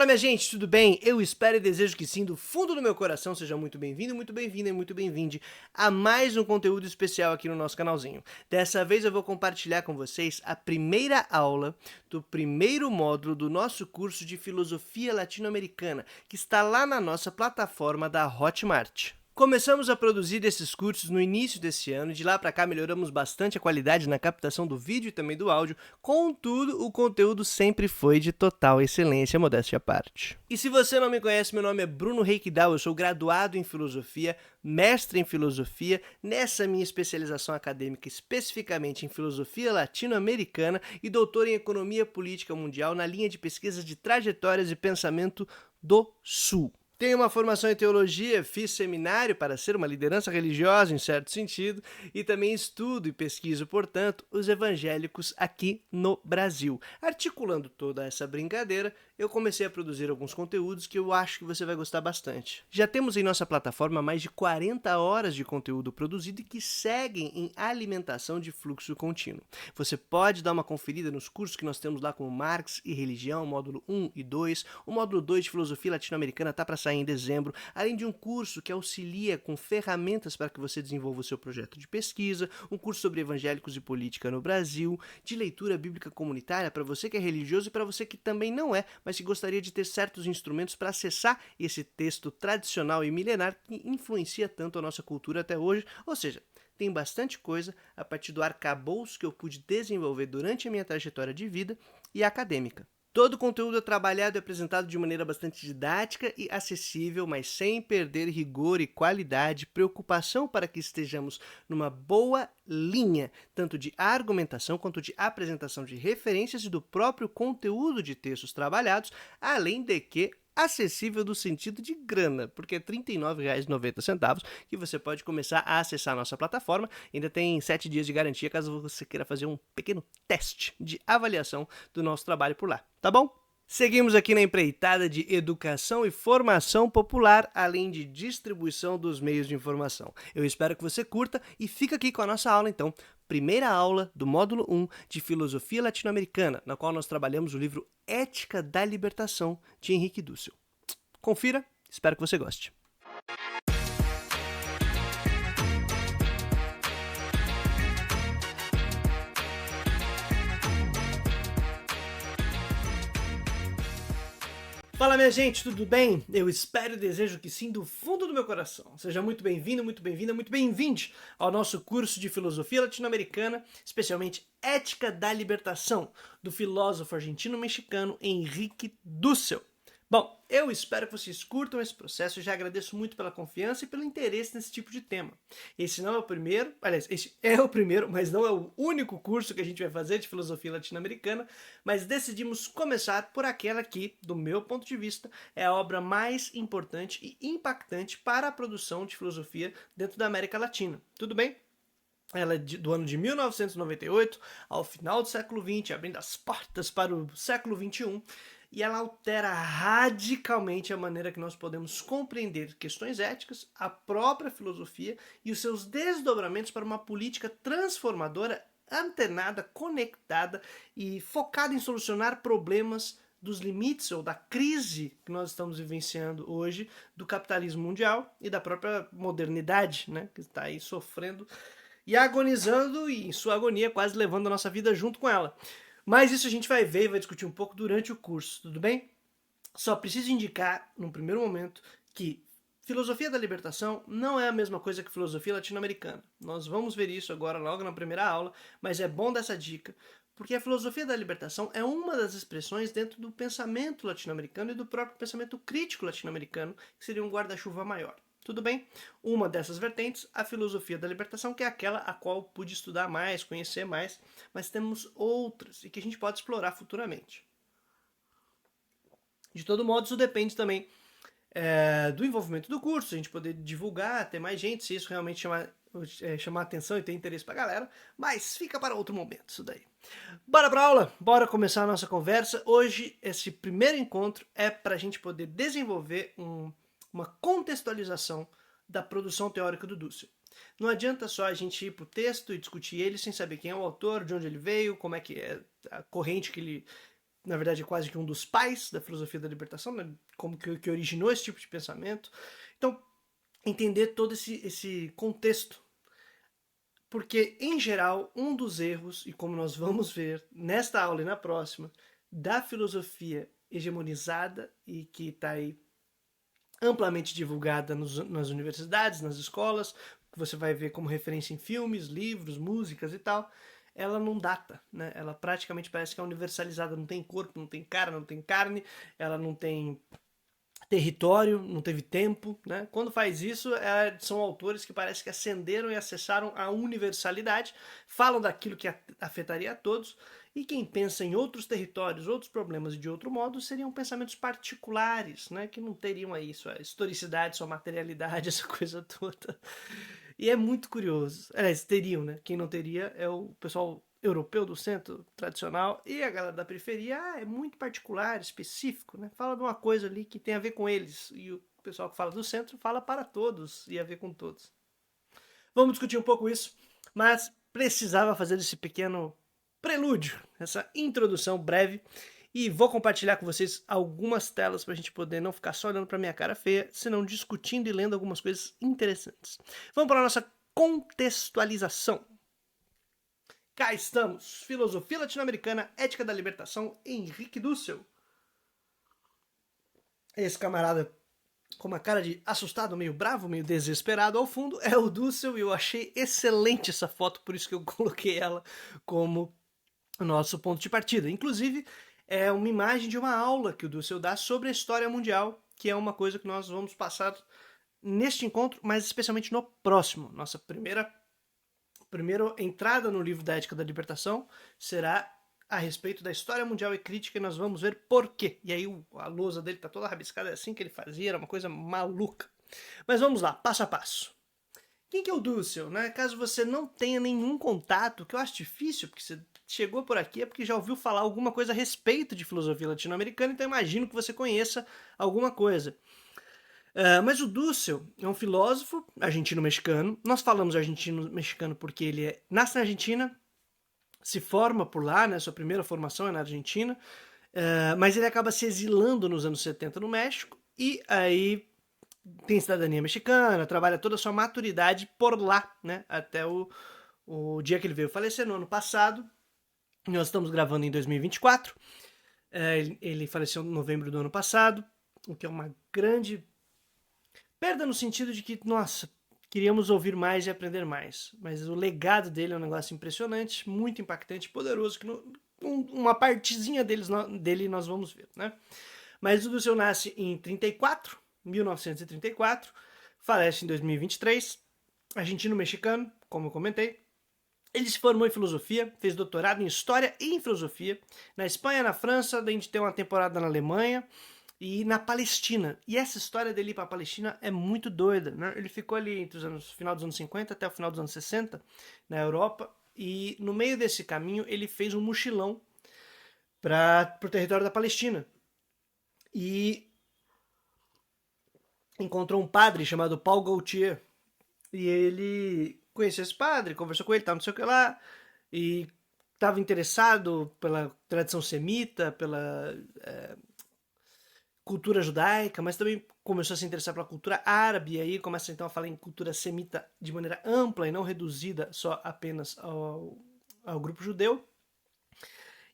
Fala, minha gente, tudo bem? Eu espero e desejo que sim, do fundo do meu coração. Seja muito bem-vindo, muito bem-vinda e muito bem-vinde a mais um conteúdo especial aqui no nosso canalzinho. Dessa vez eu vou compartilhar com vocês a primeira aula do primeiro módulo do nosso curso de Filosofia Latino-Americana, que está lá na nossa plataforma da Hotmart. Começamos a produzir esses cursos no início desse ano e de lá para cá melhoramos bastante a qualidade na captação do vídeo e também do áudio, contudo o conteúdo sempre foi de total excelência, modéstia à parte. E se você não me conhece, meu nome é Bruno Reikdal, eu sou graduado em Filosofia, mestre em Filosofia, nessa minha especialização acadêmica especificamente em Filosofia Latino-Americana e doutor em Economia Política Mundial na linha de pesquisa de trajetórias e pensamento do Sul. Tenho uma formação em teologia, fiz seminário para ser uma liderança religiosa, em certo sentido, e também estudo e pesquiso, portanto, os evangélicos aqui no Brasil. Articulando toda essa brincadeira, eu comecei a produzir alguns conteúdos que eu acho que você vai gostar bastante. Já temos em nossa plataforma mais de 40 horas de conteúdo produzido e que seguem em alimentação de fluxo contínuo. Você pode dar uma conferida nos cursos que nós temos lá como Marx e Religião, módulo 1 e 2. O módulo 2 de Filosofia Latino-Americana está para sair em dezembro, além de um curso que auxilia com ferramentas para que você desenvolva o seu projeto de pesquisa, um curso sobre evangélicos e política no Brasil, de leitura bíblica comunitária para você que é religioso e para você que também não é, mas que gostaria de ter certos instrumentos para acessar esse texto tradicional e milenar que influencia tanto a nossa cultura até hoje, ou seja, tem bastante coisa a partir do arcabouço que eu pude desenvolver durante a minha trajetória de vida e acadêmica. Todo o conteúdo é trabalhado e apresentado de maneira bastante didática e acessível, mas sem perder rigor e qualidade, preocupação para que estejamos numa boa linha, tanto de argumentação quanto de apresentação de referências e do próprio conteúdo de textos trabalhados, além de que acessível no sentido de grana, porque é R$ 39,90 que você pode começar a acessar a nossa plataforma. Ainda tem 7 dias de garantia caso você queira fazer um pequeno teste de avaliação do nosso trabalho por lá, tá bom? Seguimos aqui na empreitada de educação e formação popular, além de distribuição dos meios de informação. Eu espero que você curta e fica aqui com a nossa aula, então. Primeira aula do módulo 1 de Filosofia Latino-Americana, na qual nós trabalhamos o livro Ética da Libertação, de Henrique Dussel. Confira, espero que você goste. Fala, minha gente, tudo bem? Eu espero e desejo que sim, do fundo do meu coração. Seja muito bem-vindo, muito bem-vinda, muito bem-vinde ao nosso curso de Filosofia Latino-Americana, especialmente Ética da Libertação, do filósofo argentino-mexicano Henrique Dussel. Bom, eu espero que vocês curtam esse processo e já agradeço muito pela confiança e pelo interesse nesse tipo de tema. Esse não é o primeiro, aliás, esse é o primeiro, mas não é o único curso que a gente vai fazer de filosofia latino-americana, mas decidimos começar por aquela que, do meu ponto de vista, é a obra mais importante e impactante para a produção de filosofia dentro da América Latina. Tudo bem? Ela é do ano de 1998, ao final do século XX, abrindo as portas para o século XXI, e ela altera radicalmente a maneira que nós podemos compreender questões éticas, a própria filosofia e os seus desdobramentos para uma política transformadora, antenada, conectada e focada em solucionar problemas dos limites ou da crise que nós estamos vivenciando hoje do capitalismo mundial e da própria modernidade, né, que está aí sofrendo e agonizando e, em sua agonia, quase levando a nossa vida junto com ela. Mas isso a gente vai ver e vai discutir um pouco durante o curso, tudo bem? Só preciso indicar, num primeiro momento, que filosofia da libertação não é a mesma coisa que filosofia latino-americana. Nós vamos ver isso agora logo na primeira aula, mas é bom dessa dica, porque a filosofia da libertação é uma das expressões dentro do pensamento latino-americano e do próprio pensamento crítico latino-americano, que seria um guarda-chuva maior. Tudo bem? Uma dessas vertentes, a filosofia da libertação, que é aquela a qual pude estudar mais, conhecer mais, mas temos outras e que a gente pode explorar futuramente. De todo modo, isso depende também do envolvimento do curso, a gente poder divulgar, ter mais gente, se isso realmente chamar atenção e ter interesse pra galera, mas fica para outro momento isso daí. Bora pra aula? Bora começar a nossa conversa. Hoje, esse primeiro encontro é pra gente poder desenvolver uma contextualização da produção teórica do Dussel. Não adianta só a gente ir pro texto e discutir ele sem saber quem é o autor, de onde ele veio, como é que é a corrente que ele na verdade, é quase que um dos pais da filosofia da libertação, né? Como que originou esse tipo de pensamento. Então, entender todo esse contexto. Porque, em geral, um dos erros, e como nós vamos ver nesta aula e na próxima, da filosofia hegemonizada e que está aí amplamente divulgada nas universidades, nas escolas, que você vai ver como referência em filmes, livros, músicas e tal, ela não data, né? Ela praticamente parece que é universalizada, não tem corpo, não tem cara, não tem carne, ela não tem território, não teve tempo, né? Quando faz isso, são autores que parece que ascenderam e acessaram a universalidade, falam daquilo que afetaria a todos, e quem pensa em outros territórios, outros problemas de outro modo, seriam pensamentos particulares, né? Que não teriam aí sua historicidade, sua materialidade, essa coisa toda. E é muito curioso. Aliás, teriam, né? Quem não teria é o pessoal europeu do centro tradicional, e a galera da periferia é muito particular, específico, né? Fala de uma coisa ali que tem a ver com eles, e o pessoal que fala do centro fala para todos e a ver com todos. Vamos discutir um pouco isso, mas precisava fazer esse pequeno prelúdio, essa introdução breve, e vou compartilhar com vocês algumas telas para a gente poder não ficar só olhando para minha cara feia, senão discutindo e lendo algumas coisas interessantes. Vamos para a nossa contextualização. Cá estamos, Filosofia Latino-Americana, Ética da Libertação, Henrique Dussel. Esse camarada com uma cara de assustado, meio bravo, meio desesperado ao fundo, é o Dussel, e eu achei excelente essa foto, por isso que eu coloquei ela como nosso ponto de partida. Inclusive, é uma imagem de uma aula que o Dussel dá sobre a história mundial, que é uma coisa que nós vamos passar neste encontro, mas especialmente no próximo. Nossa primeira entrada no livro da Ética da Libertação será a respeito da história mundial e crítica, e nós vamos ver por quê. E aí a lousa dele tá toda rabiscada, é assim que ele fazia, era uma coisa maluca. Mas vamos lá, passo a passo. Quem que é o Dussel, né? Caso você não tenha nenhum contato, que eu acho difícil, porque você chegou por aqui é porque já ouviu falar alguma coisa a respeito de filosofia latino-americana, então imagino que você conheça alguma coisa. Mas o Dussel é um filósofo argentino-mexicano. Nós falamos argentino-mexicano porque ele nasce na Argentina, se forma por lá, né? Sua primeira formação é na Argentina, mas ele acaba se exilando nos anos 70 no México, e aí tem cidadania mexicana, trabalha toda a sua maturidade por lá, né? Até o dia que ele veio falecer, no ano passado. Nós estamos gravando em 2024. Ele faleceu em novembro do ano passado, o que é uma grande perda no sentido de que, nossa, queríamos ouvir mais e aprender mais. Mas o legado dele é um negócio impressionante, muito impactante, poderoso, que uma partezinha dele nós vamos ver, né? Mas o Dussel nasce em 1934, falece em 2023, argentino-mexicano, como eu comentei. Ele se formou em filosofia, fez doutorado em história e em filosofia, na Espanha, na França, daí a gente tem uma temporada na Alemanha, e na Palestina. E essa história dele ir para a Palestina é muito doida, né? Ele ficou ali entre final dos anos 50 até o final dos anos 60 na Europa, e no meio desse caminho ele fez um mochilão para o território da Palestina. E encontrou um padre chamado Paul Gaultier. E ele conheceu esse padre, conversou com ele, não sei o que lá, e estava interessado pela tradição semita, pela cultura judaica, mas também começou a se interessar pela cultura árabe, e aí começa então a falar em cultura semita de maneira ampla e não reduzida só apenas ao grupo judeu.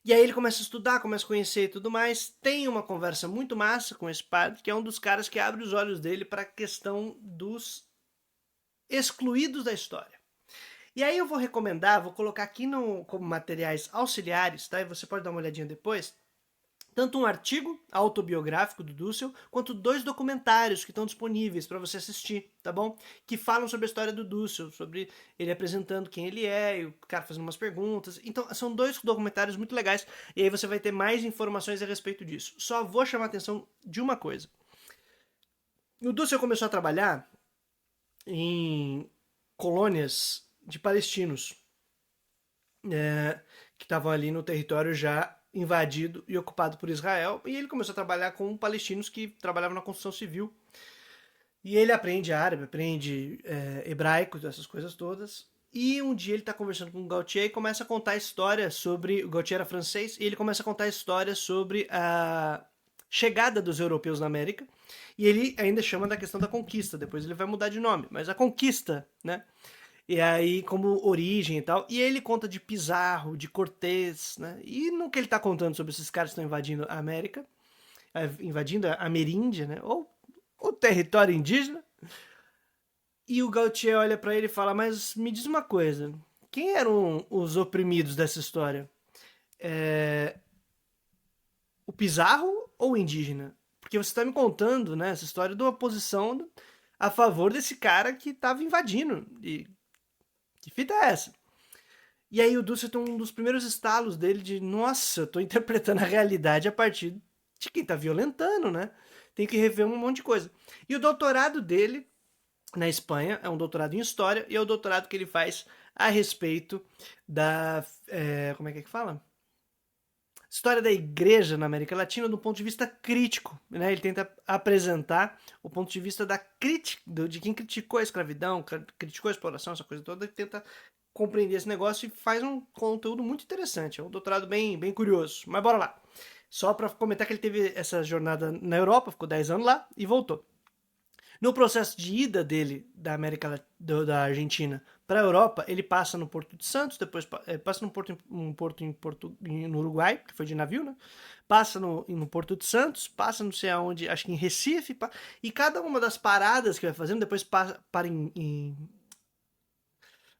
E aí ele começa a estudar, começa a conhecer e tudo mais, tem uma conversa muito massa com esse padre, que é um dos caras que abre os olhos dele para a questão dos excluídos da história. E aí eu vou recomendar, vou colocar aqui como materiais auxiliares, tá? E você pode dar uma olhadinha depois, tanto um artigo autobiográfico do Dussel, quanto 2 documentários que estão disponíveis para você assistir, tá bom? Que falam sobre a história do Dussel, sobre ele apresentando quem ele é, e o cara fazendo umas perguntas. Então, são 2 documentários muito legais, e aí você vai ter mais informações a respeito disso. Só vou chamar a atenção de uma coisa. O Dussel começou a trabalhar em colônias de palestinos, que estavam ali no território já invadido e ocupado por Israel, e ele começou a trabalhar com palestinos que trabalhavam na construção civil. E ele aprende árabe, aprende hebraico, essas coisas todas, E um dia ele tá conversando com o Gautier e começa a contar a história sobre... O Gautier era francês e ele começa a contar a história sobre a chegada dos europeus na América. E ele ainda chama da questão da conquista, depois ele vai mudar de nome, mas a conquista, né? E aí, como origem e tal. E ele conta de Pizarro, de Cortés, né? E no que ele tá contando sobre esses caras que estão invadindo a América, invadindo a Ameríndia, né? Ou o território indígena. E o Gautier olha pra ele e fala: Mas me diz uma coisa, quem eram os oprimidos dessa história? O Pizarro ou o indígena? Porque você tá me contando, né, essa história de uma posição a favor desse cara que tava invadindo. E que fita é essa? E aí o Dussel tem um dos primeiros estalos dele de: Nossa, eu tô interpretando a realidade a partir de quem tá violentando, né? Tem que rever um monte de coisa. E o doutorado dele na Espanha, é um doutorado em História, e é o doutorado que ele faz a respeito da... como é que fala? História da Igreja na América Latina do ponto de vista crítico. Né? Ele tenta apresentar o ponto de vista da crítica, de quem criticou a escravidão, criticou a exploração, essa coisa toda, e tenta compreender esse negócio e faz um conteúdo muito interessante. É um doutorado bem curioso. Mas bora lá. Só para comentar que ele teve essa jornada na Europa, ficou 10 anos lá e voltou. No processo de ida dele da Argentina para a Europa, ele passa no Porto de Santos, depois passa no Uruguai, que foi de navio, né? Passa no Porto de Santos, passa não sei aonde, acho que em Recife, e cada uma das paradas que vai fazendo, depois para em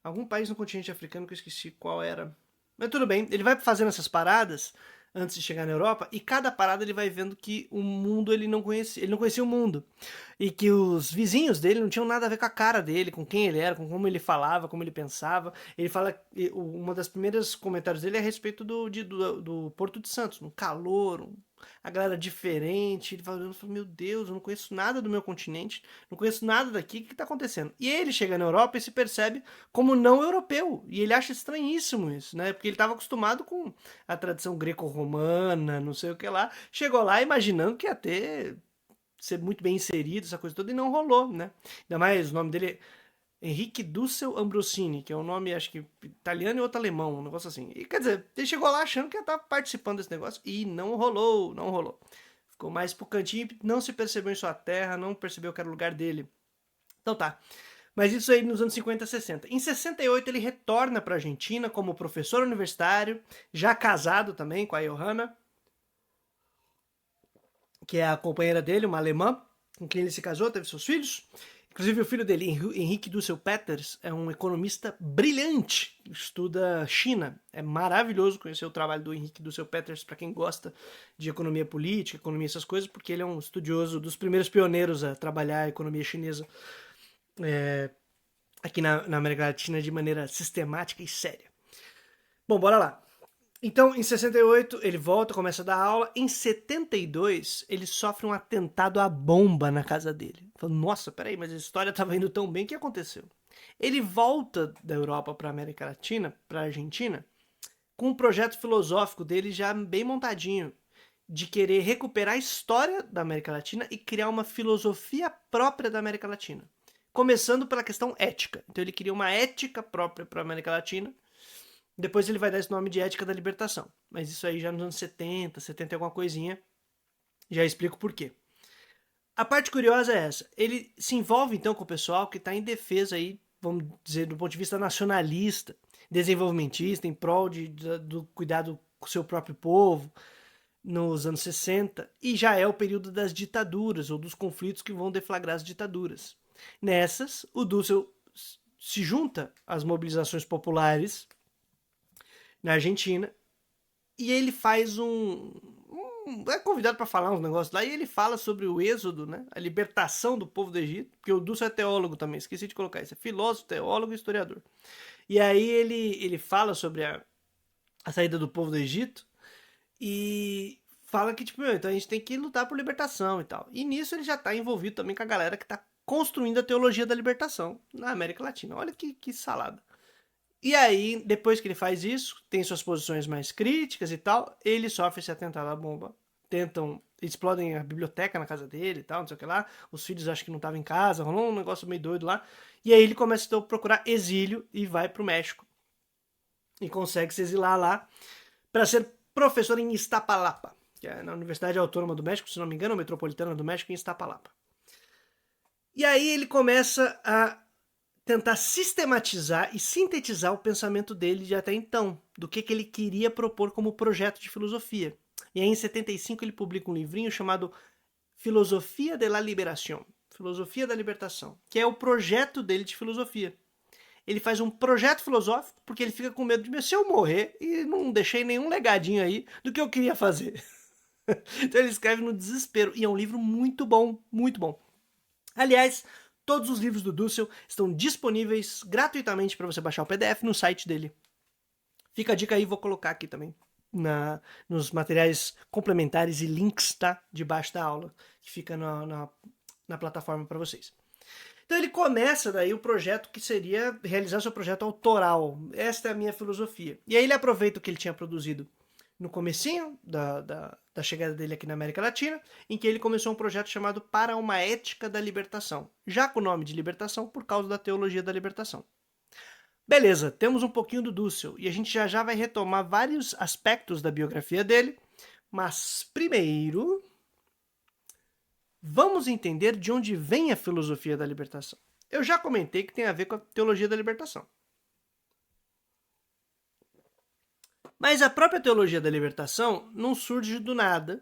algum país no continente africano que eu esqueci qual era. Mas tudo bem, ele vai fazendo essas paradas antes de chegar na Europa, e cada parada ele vai vendo que o mundo ele não conhecia o mundo. E que os vizinhos dele não tinham nada a ver com a cara dele, com quem ele era, com como ele falava, como ele pensava. Ele fala, uma das primeiras comentários dele é a respeito do Porto de Santos, um calor, a galera diferente. Ele fala, meu Deus, eu não conheço nada do meu continente, não conheço nada daqui, o que está acontecendo? E ele chega na Europa e se percebe como não europeu, e ele acha estranhíssimo isso, né? Porque ele estava acostumado com a tradição greco-romana, não sei o que lá, chegou lá imaginando que ia ser muito bem inserido, essa coisa toda, e não rolou, né? Ainda mais o nome dele é Henrique Dussel Ambrosini, que é um nome, acho que italiano e outro alemão, um negócio assim. E quer dizer, ele chegou lá achando que ia estar participando desse negócio e não rolou, não rolou. Ficou mais pro cantinho, não se percebeu em sua terra, não percebeu que era o lugar dele. Então tá. Mas isso aí nos anos 50 e 60. Em 68 ele retorna para a Argentina como professor universitário, já casado também com a Johanna, que é a companheira dele, uma alemã, com quem ele se casou, teve seus filhos. Inclusive o filho dele, Henrique Dussel Peters, é um economista brilhante, estuda China. É maravilhoso conhecer o trabalho do Henrique Dussel Peters para quem gosta de economia política, economia essas coisas, porque ele é um estudioso dos primeiros pioneiros a trabalhar a economia chinesa aqui na América Latina de maneira sistemática e séria. Bom, bora lá. Então, em 68, ele volta, começa a dar aula. Em 72, ele sofre um atentado à bomba na casa dele. Fala, nossa, peraí, mas a história estava indo tão bem, o que aconteceu? Ele volta da Europa para a América Latina, para a Argentina, com um projeto filosófico dele já bem montadinho, de querer recuperar a história da América Latina e criar uma filosofia própria da América Latina. Começando pela questão ética. Então ele queria uma ética própria para a América Latina. Depois ele vai dar esse nome de Ética da Libertação. Mas isso aí já nos anos 70, 70 e alguma coisinha. Já explico por quê. A parte curiosa é essa. Ele se envolve então com o pessoal que está em defesa aí, vamos dizer, do ponto de vista nacionalista, desenvolvimentista, em prol do cuidado com o seu próprio povo, nos anos 60. E já é o período das ditaduras, ou dos conflitos que vão deflagrar as ditaduras. Nessas, o Dussel se junta às mobilizações populares na Argentina, e ele faz é convidado para falar uns negócios lá, e ele fala sobre o êxodo, né, a libertação do povo do Egito, porque o Dussel é teólogo também, esqueci de colocar isso, é filósofo, teólogo e historiador. E aí ele fala sobre a saída do povo do Egito, e fala que, tipo, então a gente tem que lutar por libertação e tal. E nisso ele já está envolvido também com a galera que está construindo a teologia da libertação na América Latina. Olha que salada. E aí, depois que ele faz isso, tem suas posições mais críticas e tal, ele sofre esse atentado à bomba tentam, explodem a biblioteca na casa dele e tal, não sei o que lá. Os filhos acham que não estavam em casa, rolou um negócio meio doido lá. E aí ele começa então, a procurar exílio e vai pro México. E consegue se exilar lá para ser professor em Iztapalapa, que é na Universidade Autônoma do México, se não me engano, Metropolitana do México, em Iztapalapa. E aí ele começa a tentar sistematizar e sintetizar o pensamento dele de até então, do que ele queria propor como projeto de filosofia. E aí em 75 ele publica um livrinho chamado Filosofia de la Liberación, Filosofia da Libertação, que é o projeto dele de filosofia. Ele faz um projeto filosófico porque ele fica com medo de se eu morrer e não deixei nenhum legadinho aí do que eu queria fazer. Então ele escreve no desespero e é um livro muito bom, muito bom. Aliás, todos os livros do Dussel estão disponíveis gratuitamente para você baixar o PDF no site dele. Fica a dica aí, vou colocar aqui também nos materiais complementares e links, tá? Debaixo da aula, que fica na plataforma para vocês. Então ele começa daí o projeto que seria realizar seu projeto autoral. Esta é a minha filosofia. E aí ele aproveita o que ele tinha produzido no comecinho da chegada dele aqui na América Latina, em que ele começou um projeto chamado Para uma Ética da Libertação, já com o nome de libertação por causa da teologia da libertação. Beleza, temos um pouquinho do Dussel, e a gente já vai retomar vários aspectos da biografia dele, mas primeiro vamos entender de onde vem a filosofia da libertação. Eu já comentei que tem a ver com a teologia da libertação. Mas a própria teologia da libertação não surge do nada.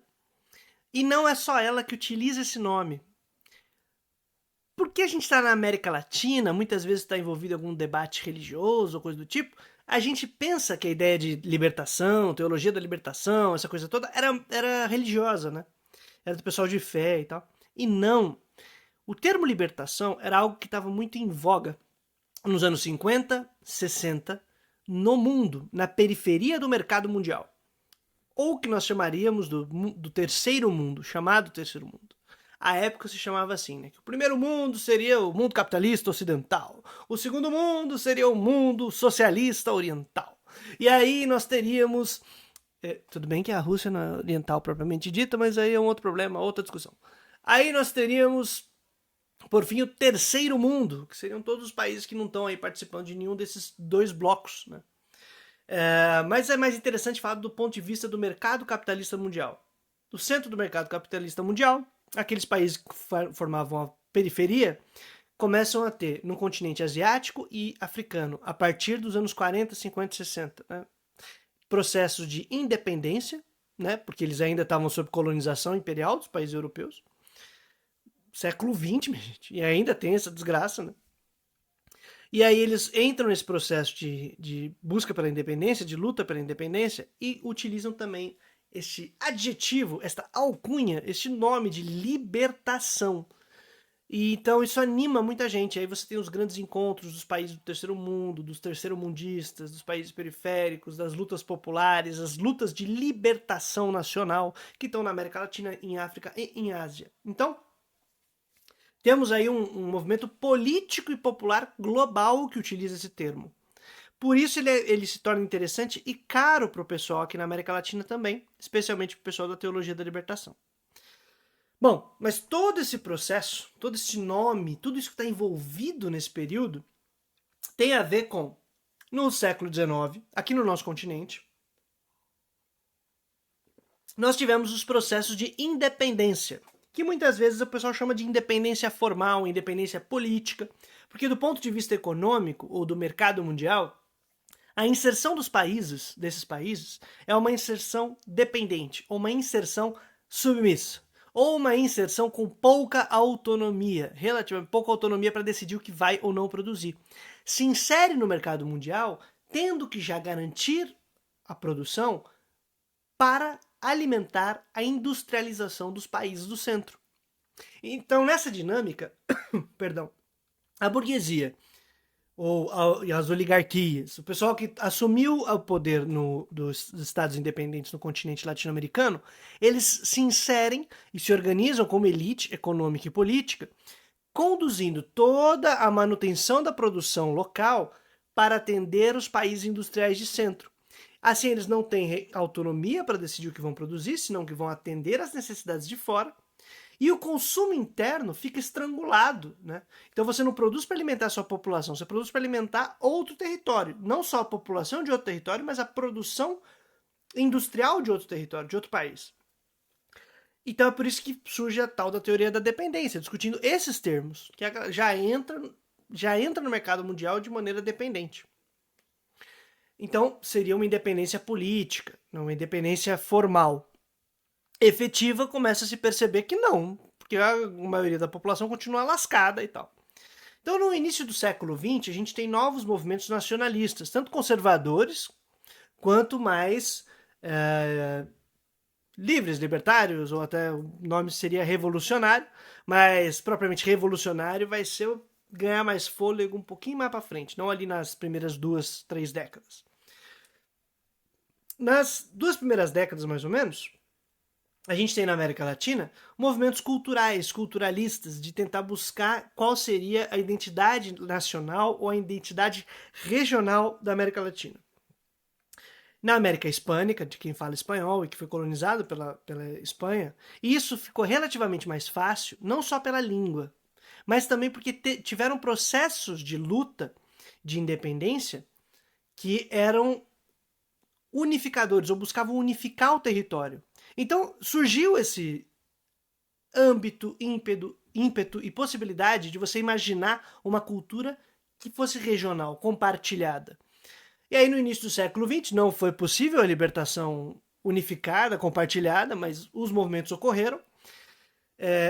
E não é só ela que utiliza esse nome. Porque a gente está na América Latina, muitas vezes está envolvido em algum debate religioso ou coisa do tipo, a gente pensa que a ideia de libertação, teologia da libertação, essa coisa toda, era religiosa, né? Era do pessoal de fé e tal. E não. O termo libertação era algo que estava muito em voga nos anos 50, 60, no mundo, na periferia do mercado mundial. Ou o que nós chamaríamos do terceiro mundo, chamado terceiro mundo. A época se chamava assim, né? Que o primeiro mundo seria o mundo capitalista ocidental. O segundo mundo seria o mundo socialista oriental. E aí nós teríamos... tudo bem que a Rússia não é oriental propriamente dita, mas aí é um outro problema, outra discussão. Aí nós teríamos, por fim, o terceiro mundo, que seriam todos os países que não estão aí participando de nenhum desses dois blocos, né? Mas é mais interessante falar do ponto de vista do mercado capitalista mundial. No centro do mercado capitalista mundial, aqueles países que formavam a periferia começam a ter no continente asiático e africano, a partir dos anos 40, 50 e 60, né? Processos de independência, né? Porque eles ainda estavam sob colonização imperial dos países europeus. Século XX, minha gente, e ainda tem essa desgraça, né? E aí eles entram nesse processo de busca pela independência, de luta pela independência, e utilizam também este adjetivo, esta alcunha, este nome de libertação. E então isso anima muita gente. Aí você tem os grandes encontros dos países do terceiro mundo, dos terceiro-mundistas, dos países periféricos, das lutas populares, as lutas de libertação nacional que estão na América Latina, em África e em Ásia. Então, temos aí um movimento político e popular global que utiliza esse termo. Por isso ele se torna interessante e caro para o pessoal aqui na América Latina também, especialmente para o pessoal da teologia da libertação. Bom, mas todo esse processo, todo esse nome, tudo isso que está envolvido nesse período, tem a ver com, no século XIX, aqui no nosso continente, nós tivemos os processos de independência, que muitas vezes o pessoal chama de independência formal, independência política, porque do ponto de vista econômico ou do mercado mundial, a inserção desses países, é uma inserção dependente, ou uma inserção submissa, ou uma inserção com pouca autonomia, relativamente pouca autonomia para decidir o que vai ou não produzir. Se insere no mercado mundial, tendo que já garantir a produção para alimentar a industrialização dos países do centro. Então, nessa dinâmica, perdão, a burguesia ou as oligarquias, o pessoal que assumiu o poder dos estados independentes no continente latino-americano, eles se inserem e se organizam como elite econômica e política, conduzindo toda a manutenção da produção local para atender os países industriais de centro. Assim, eles não têm autonomia para decidir o que vão produzir, senão que vão atender às necessidades de fora. E o consumo interno fica estrangulado, né? Então você não produz para alimentar a sua população, você produz para alimentar outro território. Não só a população de outro território, mas a produção industrial de outro território, de outro país. Então é por isso que surge a tal da teoria da dependência, discutindo esses termos, que já entra no mercado mundial de maneira dependente. Então seria uma independência política, não uma independência formal. Efetiva, começa a se perceber que não, porque a maioria da população continua lascada e tal. Então, no início do século XX, a gente tem novos movimentos nacionalistas, tanto conservadores quanto mais livres, libertários, ou até o nome seria revolucionário, mas propriamente revolucionário vai ser ganhar mais fôlego um pouquinho mais para frente, não ali nas primeiras 2, 3 décadas. Nas 2 primeiras décadas, mais ou menos, a gente tem na América Latina movimentos culturais, culturalistas, de tentar buscar qual seria a identidade nacional ou a identidade regional da América Latina. Na América Hispânica, de quem fala espanhol e que foi colonizado pela Espanha, isso ficou relativamente mais fácil, não só pela língua, mas também porque tiveram processos de luta de independência que eram unificadores, ou buscavam unificar o território. Então surgiu esse âmbito, ímpeto e possibilidade de você imaginar uma cultura que fosse regional, compartilhada. E aí no início do século XX não foi possível a libertação unificada, compartilhada, mas os movimentos ocorreram.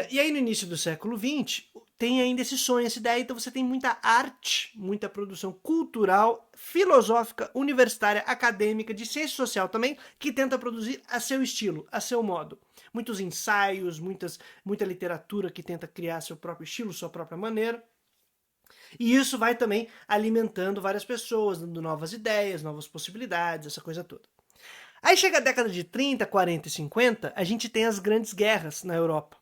E aí no início do século XX tem ainda esse sonho, essa ideia, então você tem muita arte, muita produção cultural, filosófica, universitária, acadêmica, de ciência social também, que tenta produzir a seu estilo, a seu modo. Muitos ensaios, muita literatura que tenta criar seu próprio estilo, sua própria maneira. E isso vai também alimentando várias pessoas, dando novas ideias, novas possibilidades, essa coisa toda. Aí chega a década de 30, 40 e 50, a gente tem as grandes guerras na Europa.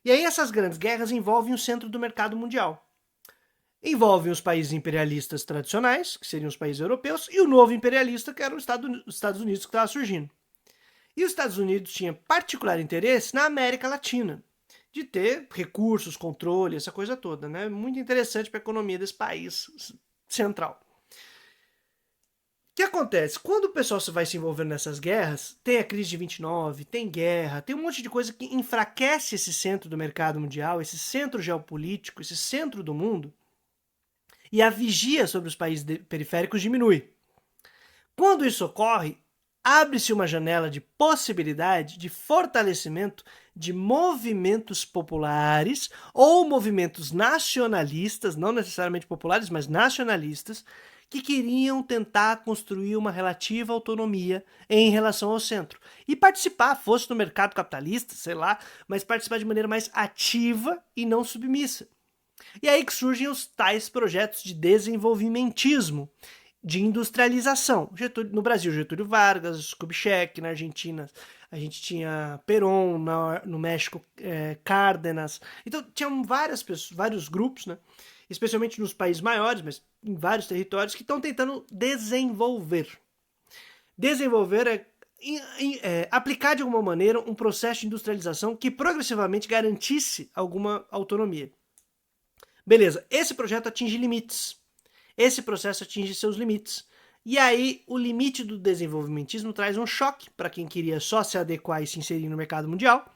E aí essas grandes guerras envolvem o centro do mercado mundial. Envolvem os países imperialistas tradicionais, que seriam os países europeus, e o novo imperialista, que era os Estados Unidos, que estava surgindo. E os Estados Unidos tinham particular interesse na América Latina, de ter recursos, controle, essa coisa toda, né? Muito interessante para a economia desse país central. O que acontece? Quando o pessoal vai se envolvendo nessas guerras, tem a crise de 29, tem guerra, tem um monte de coisa que enfraquece esse centro do mercado mundial, esse centro geopolítico, esse centro do mundo, e a vigia sobre os países periféricos diminui. Quando isso ocorre, abre-se uma janela de possibilidade de fortalecimento de movimentos populares ou movimentos nacionalistas, não necessariamente populares, mas nacionalistas, que queriam tentar construir uma relativa autonomia em relação ao centro. E participar, fosse no mercado capitalista, sei lá, mas participar de maneira mais ativa e não submissa. E aí que surgem os tais projetos de desenvolvimentismo, de industrialização. No Brasil, Getúlio Vargas, Kubitschek, na Argentina a gente tinha Perón, no México, Cárdenas. Então tinham vários grupos, né? Especialmente nos países maiores, mas em vários territórios, que estão tentando desenvolver. Desenvolver é aplicar de alguma maneira um processo de industrialização que progressivamente garantisse alguma autonomia. Beleza, esse projeto atinge limites. Esse processo atinge seus limites. E aí o limite do desenvolvimentismo traz um choque para quem queria só se adequar e se inserir no mercado mundial.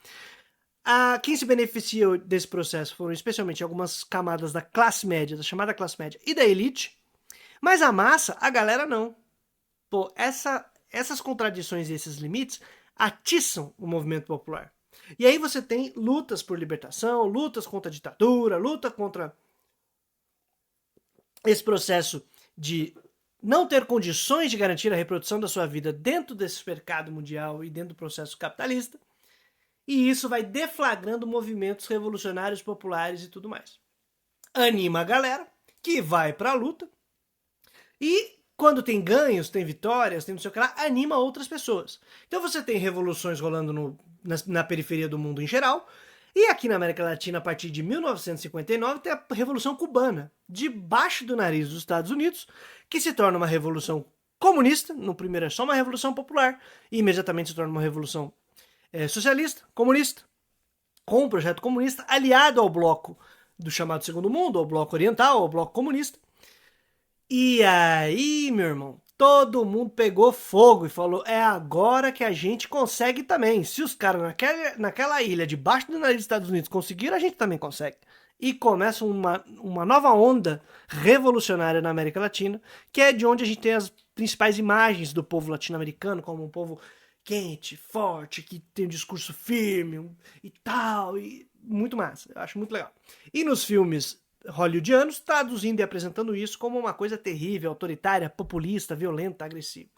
Quem se beneficiou desse processo foram especialmente algumas camadas da classe média, da chamada classe média e da elite, mas a massa, a galera não. Pô, essas contradições e esses limites atiçam o movimento popular. E aí você tem lutas por libertação, lutas contra a ditadura, luta contra esse processo de não ter condições de garantir a reprodução da sua vida dentro desse mercado mundial e dentro do processo capitalista. E isso vai deflagrando movimentos revolucionários populares e tudo mais. Anima a galera que vai pra luta e quando tem ganhos, tem vitórias, tem não sei o que lá, anima outras pessoas. Então você tem revoluções rolando na periferia do mundo em geral, e aqui na América Latina, a partir de 1959, tem a Revolução Cubana, debaixo do nariz dos Estados Unidos, que se torna uma revolução comunista, no primeiro é só uma revolução popular, e imediatamente se torna uma revolução socialista, comunista, com um projeto comunista aliado ao bloco do chamado Segundo Mundo, ao bloco oriental, ao bloco comunista. E aí, meu irmão, todo mundo pegou fogo e falou, é agora que a gente consegue também. Se os caras naquela ilha debaixo do nariz dos Estados Unidos conseguiram, a gente também consegue. E começa uma nova onda revolucionária na América Latina, que é de onde a gente tem as principais imagens do povo latino-americano, como um povo quente, forte, que tem um discurso firme e tal, e muito massa. Eu acho muito legal. E nos filmes hollywoodianos, traduzindo e apresentando isso como uma coisa terrível, autoritária, populista, violenta, agressiva.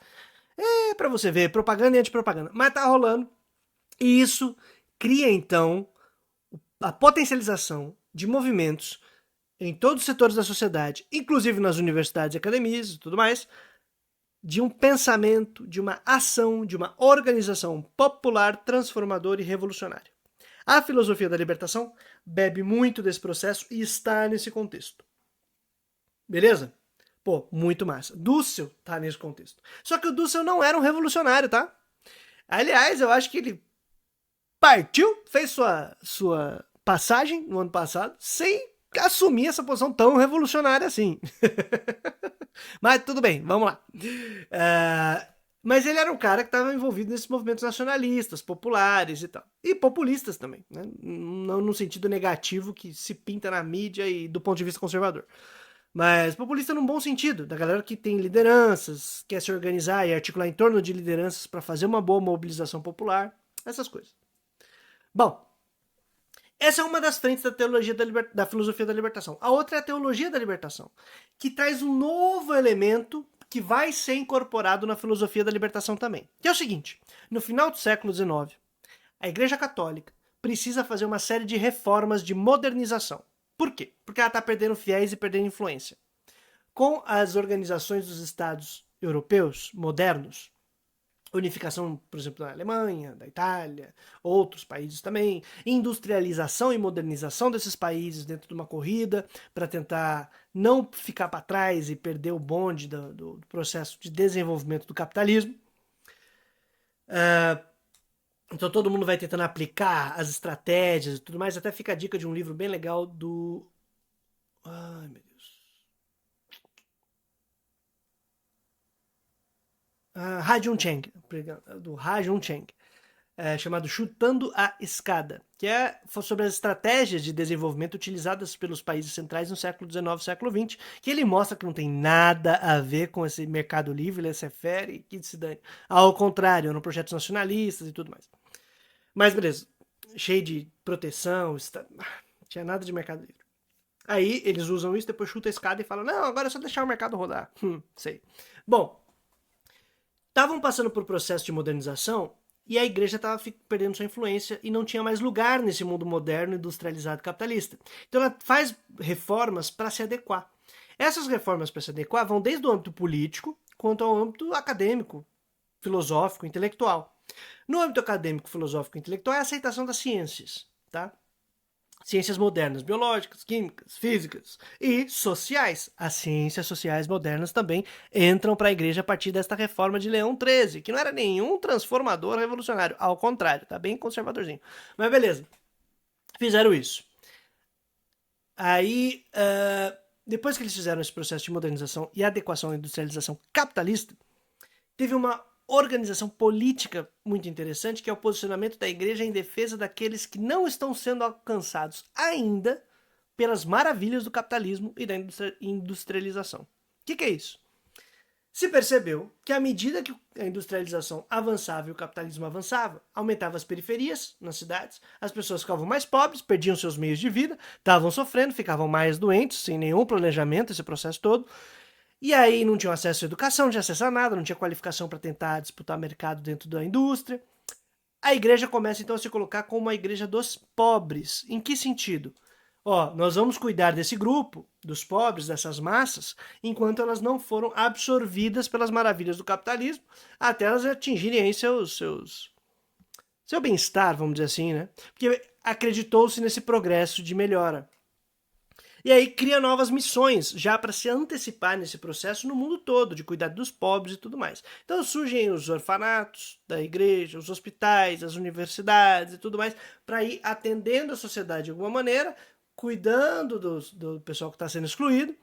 É pra você ver, propaganda e antipropaganda. Mas tá rolando. E isso cria, então, a potencialização de movimentos em todos os setores da sociedade, inclusive nas universidades e academias e tudo mais, de um pensamento, de uma ação, de uma organização popular, transformadora e revolucionária. A filosofia da libertação bebe muito desse processo e está nesse contexto. Beleza? Pô, muito massa. Dussel tá nesse contexto. Só que o Dussel não era um revolucionário, tá? Aliás, eu acho que ele partiu, fez sua passagem no ano passado, sem assumir essa posição tão revolucionária assim. Mas tudo bem, vamos lá. Mas ele era um cara que estava envolvido nesses movimentos nacionalistas, populares e tal. E populistas também, né? Não no sentido negativo que se pinta na mídia e do ponto de vista conservador. Mas populista num bom sentido, da galera que tem lideranças, quer se organizar e articular em torno de lideranças para fazer uma boa mobilização popular, essas coisas. Bom, essa é uma das frentes da teologia da filosofia da libertação. A outra é a teologia da libertação, que traz um novo elemento que vai ser incorporado na filosofia da libertação também. Que é o seguinte, no final do século XIX, a Igreja Católica precisa fazer uma série de reformas de modernização. Por quê? Porque ela está perdendo fiéis e perdendo influência. Com as organizações dos estados europeus modernos, unificação, por exemplo, da Alemanha, da Itália, outros países também, industrialização e modernização desses países dentro de uma corrida para tentar não ficar para trás e perder o bonde do processo de desenvolvimento do capitalismo. Então todo mundo vai tentando aplicar as estratégias e tudo mais, até fica a dica de um livro bem legal do... Ai, meu Deus. Ha-Joon Chang, do Ha-Joon Chang, chamado Chutando a Escada, que é sobre as estratégias de desenvolvimento utilizadas pelos países centrais no século XIX e século XX, que ele mostra que não tem nada a ver com esse mercado livre, laissez-faire, que se dane. Ao contrário, eram projetos nacionalistas e tudo mais. Mas beleza, cheio de proteção, não tinha nada de mercado livre. Aí eles usam isso, depois chuta a escada e falam, não, agora é só deixar o mercado rodar. Sei. Bom, estavam passando por processo de modernização e a igreja estava perdendo sua influência e não tinha mais lugar nesse mundo moderno, industrializado, capitalista. Então ela faz reformas para se adequar. Essas reformas para se adequar vão desde o âmbito político quanto ao âmbito acadêmico, filosófico, intelectual. No âmbito acadêmico, filosófico e intelectual é a aceitação das ciências, tá? Ciências modernas, biológicas, químicas, físicas e sociais. As ciências sociais modernas também entram para a igreja a partir desta reforma de Leão XIII, que não era nenhum transformador revolucionário, ao contrário, tá bem conservadorzinho. Mas beleza, fizeram isso. Aí, depois que eles fizeram esse processo de modernização e adequação à industrialização capitalista, teve uma organização política muito interessante, que é o posicionamento da igreja em defesa daqueles que não estão sendo alcançados ainda pelas maravilhas do capitalismo e da industrialização. O que é isso? Se percebeu que à medida que a industrialização avançava e o capitalismo avançava, aumentava as periferias nas cidades, as pessoas ficavam mais pobres, perdiam seus meios de vida, estavam sofrendo, ficavam mais doentes, sem nenhum planejamento, esse processo todo. E aí não tinham acesso à educação, não tinha acesso a nada, não tinha qualificação para tentar disputar mercado dentro da indústria. A igreja começa então a se colocar como uma igreja dos pobres. Em que sentido? Nós vamos cuidar desse grupo, dos pobres, dessas massas, enquanto elas não foram absorvidas pelas maravilhas do capitalismo, até elas atingirem aí seu bem-estar, vamos dizer assim, né? Porque acreditou-se nesse progresso de melhora. E aí cria novas missões, já para se antecipar nesse processo no mundo todo, de cuidar dos pobres e tudo mais. Então surgem os orfanatos da igreja, os hospitais, as universidades e tudo mais, para ir atendendo a sociedade de alguma maneira, cuidando do pessoal que está sendo excluído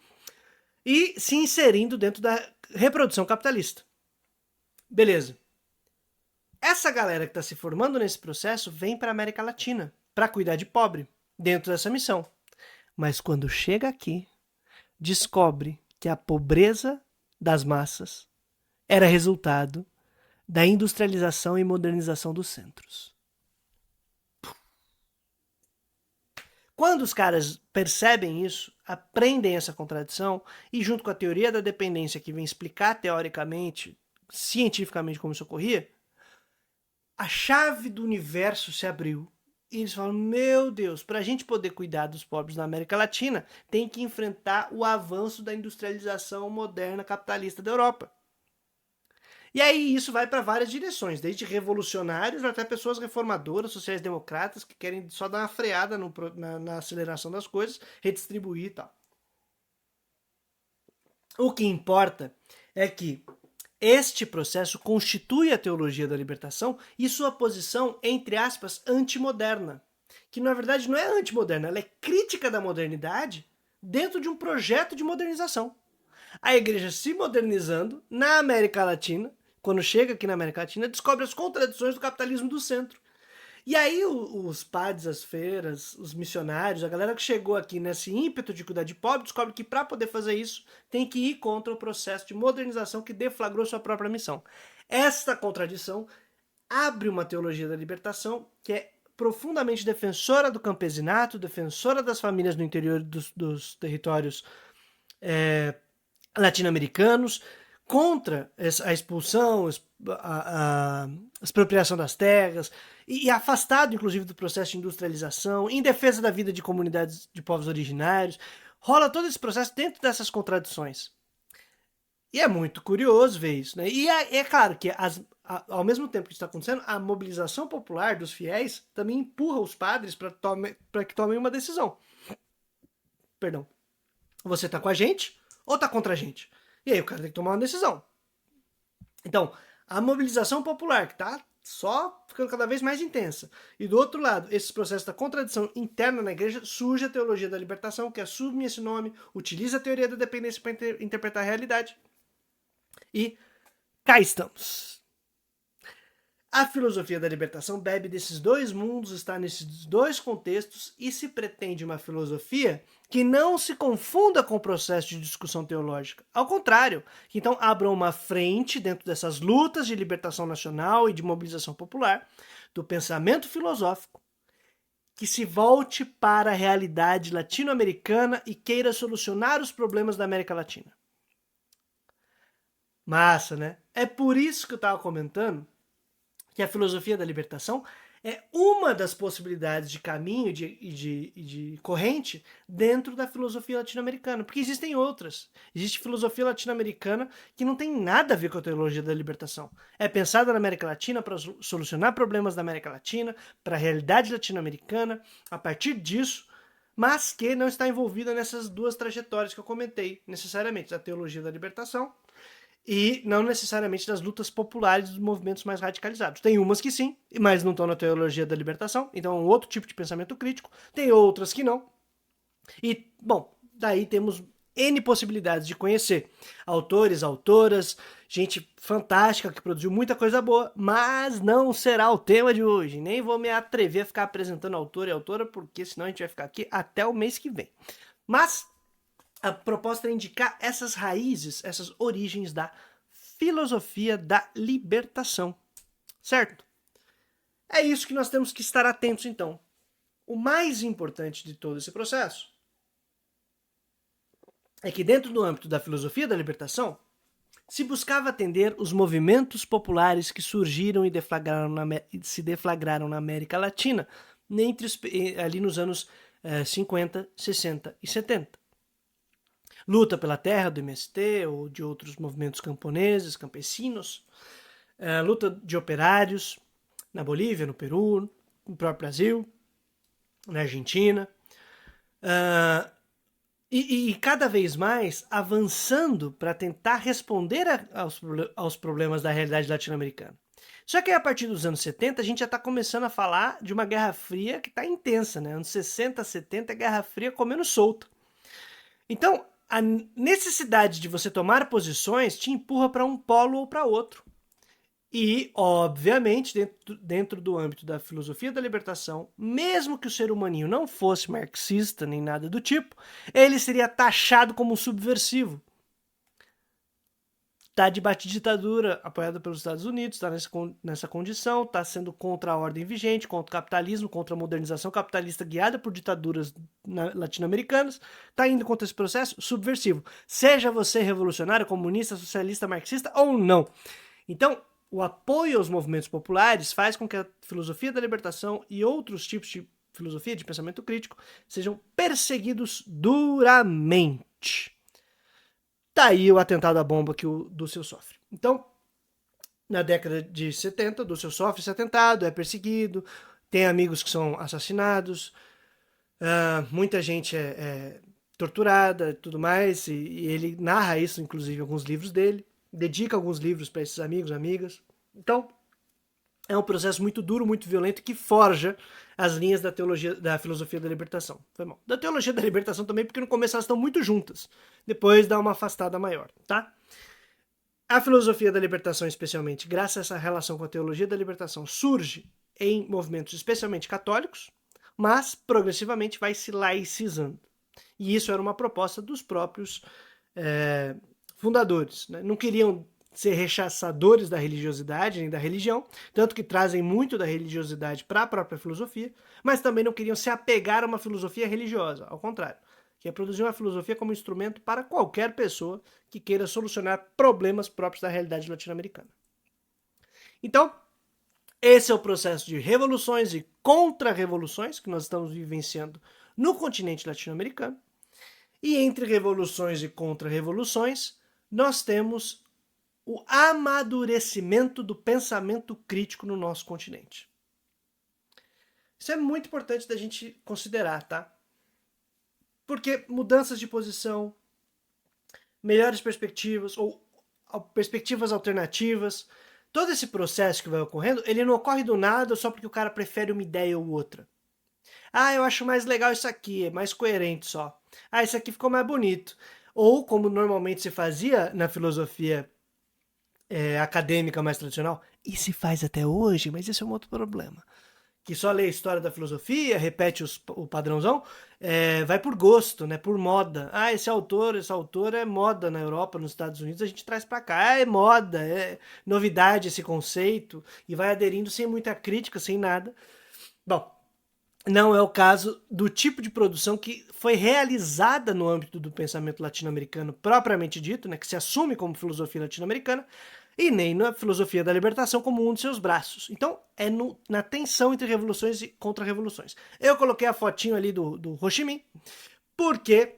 e se inserindo dentro da reprodução capitalista. Beleza. Essa galera que está se formando nesse processo vem para a América Latina para cuidar de pobre dentro dessa missão. Mas quando chega aqui, descobre que a pobreza das massas era resultado da industrialização e modernização dos centros. Quando os caras percebem isso, aprendem essa contradição e junto com a teoria da dependência que vem explicar teoricamente, cientificamente como isso ocorria, a chave do universo se abriu. E eles falam, meu Deus, para a gente poder cuidar dos pobres na América Latina, tem que enfrentar o avanço da industrialização moderna capitalista da Europa. E aí isso vai para várias direções, desde revolucionários até pessoas reformadoras, sociais-democratas, que querem só dar uma freada na aceleração das coisas, redistribuir e tal. O que importa é que este processo constitui a teologia da libertação e sua posição, entre aspas, antimoderna. Que na verdade não é antimoderna, ela é crítica da modernidade dentro de um projeto de modernização. A igreja se modernizando na América Latina, quando chega aqui na América Latina, descobre as contradições do capitalismo do centro. E aí os padres, as feiras, os missionários, a galera que chegou aqui nesse ímpeto de cuidar de pobre, descobre que para poder fazer isso tem que ir contra o processo de modernização que deflagrou sua própria missão. Esta contradição abre uma teologia da libertação que é profundamente defensora do campesinato, defensora das famílias no interior dos territórios latino-americanos, contra a expulsão, a expropriação das terras, e afastado, inclusive, do processo de industrialização, em defesa da vida de comunidades de povos originários. Rola todo esse processo dentro dessas contradições. E é muito curioso ver isso, né? E é claro que, ao mesmo tempo que isso está acontecendo, a mobilização popular dos fiéis também empurra os padres para que tomem uma decisão. Perdão. Você está com a gente ou está contra a gente? E aí o cara tem que tomar uma decisão. Então, a mobilização popular, que está só ficando cada vez mais intensa. E do outro lado, esses processos da contradição interna na igreja, surge a teologia da libertação, que assume esse nome, utiliza a teoria da dependência para interpretar a realidade. E cá estamos. A filosofia da libertação bebe desses dois mundos, está nesses dois contextos e se pretende uma filosofia que não se confunda com o processo de discussão teológica. Ao contrário, que então abra uma frente dentro dessas lutas de libertação nacional e de mobilização popular do pensamento filosófico que se volte para a realidade latino-americana e queira solucionar os problemas da América Latina. Massa, né? É por isso que eu estava comentando que a filosofia da libertação é uma das possibilidades de caminho e de corrente dentro da filosofia latino-americana, porque existem outras. Existe filosofia latino-americana que não tem nada a ver com a teologia da libertação. É pensada na América Latina para solucionar problemas da América Latina, para a realidade latino-americana, a partir disso, mas que não está envolvida nessas duas trajetórias que eu comentei, necessariamente, da teologia da libertação e não necessariamente das lutas populares dos movimentos mais radicalizados. Tem umas que sim, mas não estão na teologia da libertação, então é um outro tipo de pensamento crítico. Tem outras que não. E, bom, daí temos N possibilidades de conhecer autores, autoras, gente fantástica que produziu muita coisa boa, mas não será o tema de hoje. Nem vou me atrever a ficar apresentando autor e autora, porque senão a gente vai ficar aqui até o mês que vem. Mas a proposta é indicar essas raízes, essas origens da filosofia da libertação, certo? É isso que nós temos que estar atentos, então. O mais importante de todo esse processo é que dentro do âmbito da filosofia da libertação, se buscava atender os movimentos populares que surgiram e se deflagraram na América Latina ali nos anos 50, 60 e 70. Luta pela terra do MST ou de outros movimentos camponeses, campesinos, luta de operários na Bolívia, no Peru, no próprio Brasil, na Argentina, E cada vez mais avançando para tentar responder aos problemas da realidade latino-americana. Só que aí, a partir dos anos 70, a gente já está começando a falar de uma Guerra Fria que está intensa, né? Anos 60, 70, Guerra Fria comendo solta. Então, a necessidade de você tomar posições te empurra para um polo ou para outro. E, obviamente, dentro do âmbito da filosofia da libertação, mesmo que o ser humaninho não fosse marxista nem nada do tipo, ele seria taxado como subversivo. Está debaixo de ditadura apoiada pelos Estados Unidos, está nessa condição, está sendo contra a ordem vigente, contra o capitalismo, contra a modernização capitalista guiada por ditaduras latino-americanas, está indo contra esse processo subversivo. Seja você revolucionário, comunista, socialista, marxista ou não. Então, o apoio aos movimentos populares faz com que a filosofia da libertação e outros tipos de filosofia de pensamento crítico sejam perseguidos duramente. Tá aí o atentado à bomba que o Dussel sofre. Então, na década de 70, Dussel sofre esse atentado, é perseguido, tem amigos que são assassinados, muita gente é torturada e tudo mais, e ele narra isso, inclusive, em alguns livros dele, dedica alguns livros para esses amigos, amigas. Então, é um processo muito duro, muito violento, que forja as linhas da teologia, da filosofia da libertação. Foi mal. Da teologia da libertação também, porque no começo elas estão muito juntas. Depois dá uma afastada maior, tá? A filosofia da libertação, especialmente, graças a essa relação com a teologia da libertação, surge em movimentos especialmente católicos, mas progressivamente vai se laicizando. E isso era uma proposta dos próprios fundadores. Né? Não queriam ser rechaçadores da religiosidade nem da religião, tanto que trazem muito da religiosidade para a própria filosofia, mas também não queriam se apegar a uma filosofia religiosa, ao contrário, que é produzir uma filosofia como instrumento para qualquer pessoa que queira solucionar problemas próprios da realidade latino-americana. Então, esse é o processo de revoluções e contra-revoluções que nós estamos vivenciando no continente latino-americano. E entre revoluções e contra-revoluções, nós temos o amadurecimento do pensamento crítico no nosso continente. Isso é muito importante da gente considerar, tá? Porque mudanças de posição, melhores perspectivas ou perspectivas alternativas, todo esse processo que vai ocorrendo, ele não ocorre do nada só porque o cara prefere uma ideia ou outra. Ah, eu acho mais legal isso aqui, é mais coerente só. Ah, isso aqui ficou mais bonito. Ou, como normalmente se fazia na filosofia acadêmica mais tradicional, e se faz até hoje, mas isso é um outro problema. Que só lê a história da filosofia, repete o padrãozão, vai por gosto, né? Por moda. Ah, esse autor, essa autora é moda na Europa, nos Estados Unidos, a gente traz pra cá. Ah, é moda, é novidade esse conceito, e vai aderindo sem muita crítica, sem nada. Bom, não é o caso do tipo de produção que foi realizada no âmbito do pensamento latino-americano propriamente dito, né, que se assume como filosofia latino-americana, e nem na filosofia da libertação como um de seus braços. Então, é na tensão entre revoluções e contra-revoluções. Eu coloquei a fotinho ali do Ho Chi Minh, porque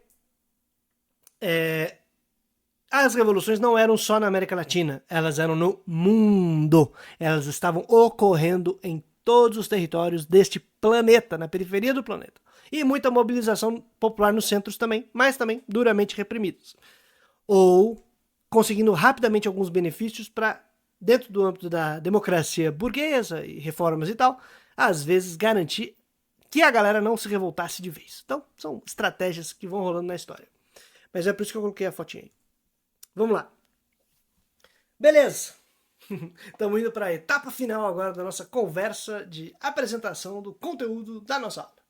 as revoluções não eram só na América Latina, elas eram no mundo. Elas estavam ocorrendo em todos os territórios deste planeta, na periferia do planeta. E muita mobilização popular nos centros também, mas também duramente reprimidas. Ou conseguindo rapidamente alguns benefícios para, dentro do âmbito da democracia burguesa e reformas e tal, às vezes garantir que a galera não se revoltasse de vez. Então, são estratégias que vão rolando na história. Mas é por isso que eu coloquei a fotinha aí. Vamos lá. Beleza. Estamos indo para a etapa final agora da nossa conversa de apresentação do conteúdo da nossa aula.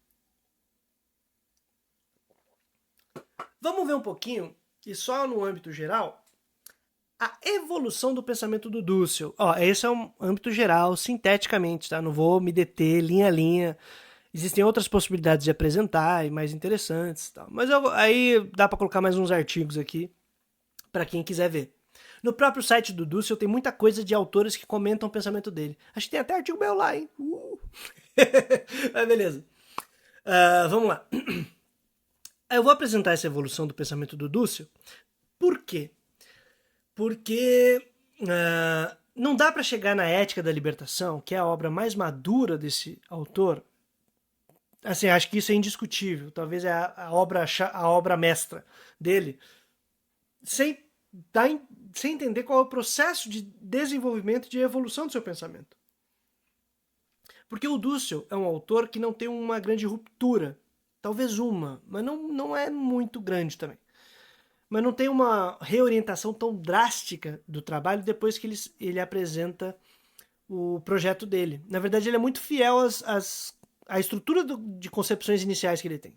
Vamos ver um pouquinho, e só no âmbito geral, a evolução do pensamento do Dussel. Esse é um âmbito geral, sinteticamente, tá? Não vou me deter linha a linha. Existem outras possibilidades de apresentar e mais interessantes, tá? Mas aí dá para colocar mais uns artigos aqui para quem quiser ver. No próprio site do Dussel tem muita coisa de autores que comentam o pensamento dele. Acho que tem até artigo meu lá, hein? Mas beleza. Vamos lá. Eu vou apresentar essa evolução do pensamento do Dussel. Por quê? Porque não dá para chegar na Ética da Libertação, que é a obra mais madura desse autor, assim, acho que isso é indiscutível. Talvez é a obra mestra dele, sem, sem entender qual é o processo de desenvolvimento e de evolução do seu pensamento. Porque o Dussel é um autor que não tem uma grande ruptura. Talvez uma, mas não é muito grande também. Mas não tem uma reorientação tão drástica do trabalho depois que ele apresenta o projeto dele. Na verdade, ele é muito fiel à estrutura de concepções iniciais que ele tem.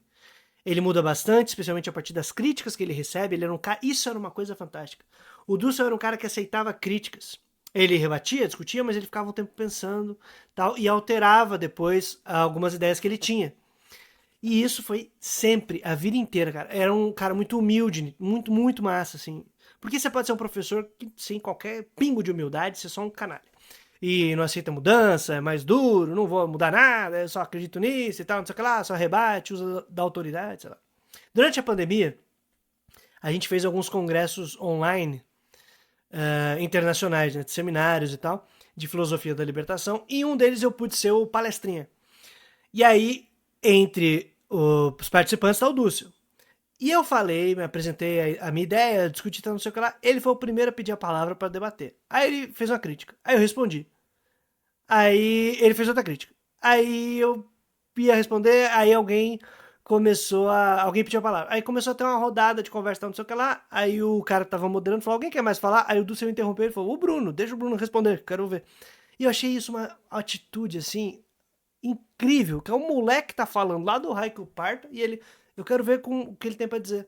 Ele muda bastante, especialmente a partir das críticas que ele recebe. Ele era isso era uma coisa fantástica. O Dussel era um cara que aceitava críticas. Ele rebatia, discutia, mas ele ficava um tempo pensando tal, e alterava depois algumas ideias que ele tinha. E isso foi sempre, a vida inteira, cara. Era um cara muito humilde, muito massa, assim. Porque você pode ser um professor que, sem qualquer pingo de humildade, você é só um canalha. E não aceita mudança, é mais duro, não vou mudar nada, eu só acredito nisso e tal, não sei o que lá, só rebate, usa da autoridade, sei lá. Durante a pandemia, a gente fez alguns congressos online, internacionais, né, de seminários e tal, de filosofia da libertação, e um deles eu pude ser o palestrinha. E aí, entre os participantes está o Dussel. E eu falei, me apresentei a minha ideia, discuti não sei o que lá. Ele foi o primeiro a pedir a palavra para debater. Aí ele fez uma crítica. Aí eu respondi. Aí ele fez outra crítica. Aí eu ia responder, aí alguém pediu a palavra. Aí começou a ter uma rodada de conversa, não sei o que lá. Aí o cara que tava moderando falou: alguém quer mais falar? Aí o Dussel interrompeu e falou: o Bruno, deixa o Bruno responder, quero ver. E eu achei isso uma atitude assim incrível, que é um moleque que tá falando lá do raio que eu parto e eu quero ver com o que ele tem pra dizer.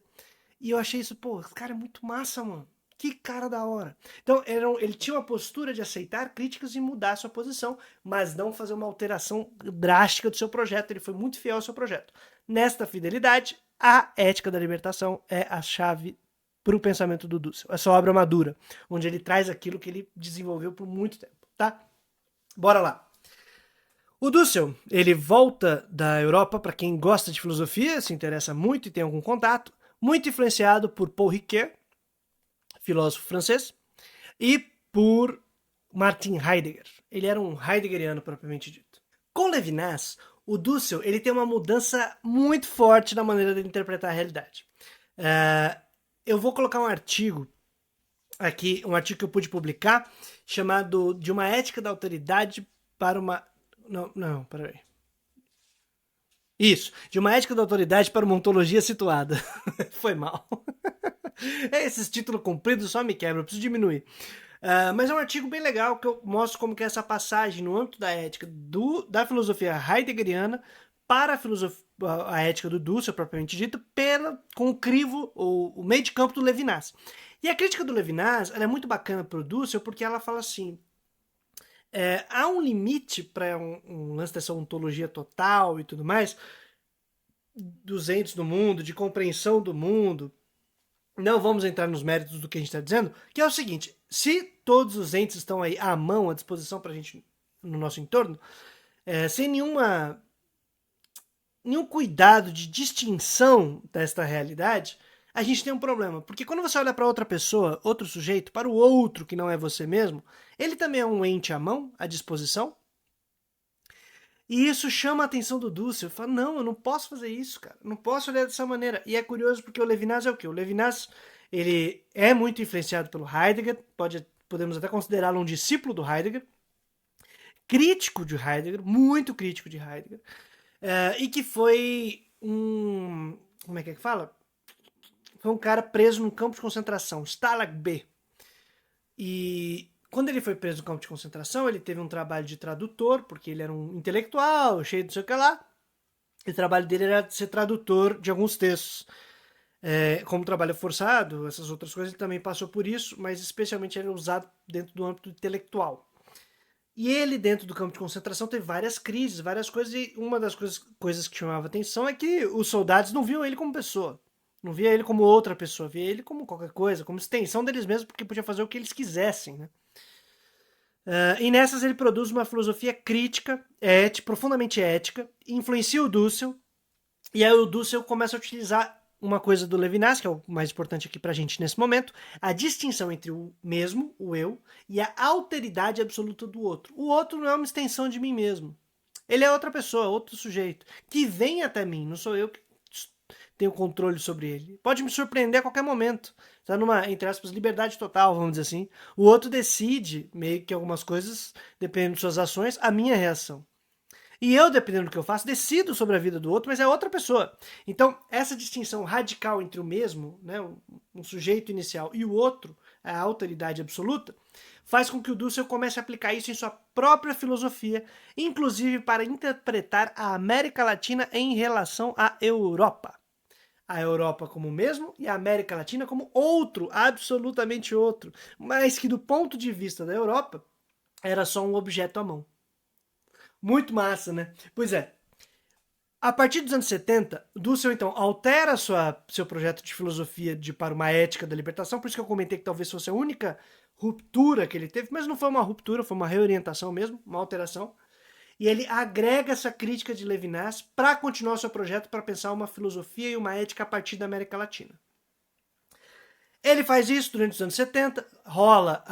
E eu achei isso, pô, esse cara é muito massa, mano. Que cara da hora. Então, ele tinha uma postura de aceitar críticas e mudar a sua posição, mas não fazer uma alteração drástica do seu projeto. Ele foi muito fiel ao seu projeto. Nesta fidelidade, a ética da libertação é a chave para o pensamento do Dussel. Essa obra madura, onde ele traz aquilo que ele desenvolveu por muito tempo, tá? Bora lá. O Dussel, ele volta da Europa, para quem gosta de filosofia, se interessa muito e tem algum contato, muito influenciado por Paul Ricoeur, filósofo francês, e por Martin Heidegger. Ele era um heideggeriano propriamente dito. Com Levinas, o Dussel ele tem uma mudança muito forte na maneira de interpretar a realidade. Eu vou colocar um artigo aqui, um artigo que eu pude publicar, chamado De uma Ética da Autoridade para uma... Não, peraí. Isso, de uma ética da autoridade para uma ontologia situada. Foi mal. Esses títulos compridos só me quebram, eu preciso diminuir. Mas é um artigo bem legal que eu mostro como que é essa passagem no âmbito da ética da filosofia heideggeriana para a ética do Dussel, propriamente dito, com o crivo, o meio de campo do Levinas. E a crítica do Levinas é muito bacana para o Dussel porque ela fala assim, há um limite para um lance dessa ontologia total e tudo mais, dos entes do mundo, de compreensão do mundo. Não vamos entrar nos méritos do que a gente está dizendo, que é o seguinte, se todos os entes estão aí à mão, à disposição para a gente no nosso entorno, sem nenhum cuidado de distinção desta realidade, a gente tem um problema. Porque quando você olha para outra pessoa, outro sujeito, para o outro que não é você mesmo, ele também é um ente à mão, à disposição. E isso chama a atenção do Dussel. Ele fala, não, eu não posso fazer isso, cara. Não posso olhar dessa maneira. E é curioso porque o Levinas é o quê? O Levinas, ele é muito influenciado pelo Heidegger, podemos até considerá-lo um discípulo do Heidegger, crítico de Heidegger, muito crítico de Heidegger, e que foi como é que fala? Foi um cara preso num campo de concentração, Stalag B. E quando ele foi preso no campo de concentração, ele teve um trabalho de tradutor, porque ele era um intelectual, cheio de não sei o que lá. E o trabalho dele era ser tradutor de alguns textos. Como trabalho forçado, essas outras coisas, ele também passou por isso, mas especialmente ele era usado dentro do âmbito intelectual. E ele, dentro do campo de concentração, teve várias crises, várias coisas, e uma das coisas que chamava atenção é que os soldados não viam ele como pessoa. Não via ele como outra pessoa, via ele como qualquer coisa, como extensão deles mesmos, porque podia fazer o que eles quisessem, né? E nessas ele produz uma filosofia crítica, profundamente ética, influencia o Dussel, e aí o Dussel começa a utilizar uma coisa do Levinas, que é o mais importante aqui pra gente nesse momento, a distinção entre o mesmo, o eu, e a alteridade absoluta do outro. O outro não é uma extensão de mim mesmo. Ele é outra pessoa, outro sujeito, que vem até mim, não sou eu que tenho controle sobre ele. Pode me surpreender a qualquer momento. Está numa, entre aspas, liberdade total, vamos dizer assim. O outro decide, meio que algumas coisas, dependendo de suas ações, a minha reação. E eu, dependendo do que eu faço, decido sobre a vida do outro, mas é outra pessoa. Então, essa distinção radical entre o mesmo, né, um sujeito inicial, e o outro, a autoridade absoluta, faz com que o Dussel comece a aplicar isso em sua própria filosofia, inclusive para interpretar a América Latina em relação à Europa. A Europa como o mesmo e a América Latina como outro, absolutamente outro, mas que do ponto de vista da Europa era só um objeto à mão. Muito massa, né? Pois é. A partir dos anos 70, Dussel então altera seu projeto de filosofia para uma ética da libertação, por isso que eu comentei que talvez fosse a única ruptura que ele teve, mas não foi uma ruptura, foi uma reorientação mesmo, uma alteração. E ele agrega essa crítica de Levinas para continuar seu projeto para pensar uma filosofia e uma ética a partir da América Latina. Ele faz isso durante os anos 70, rola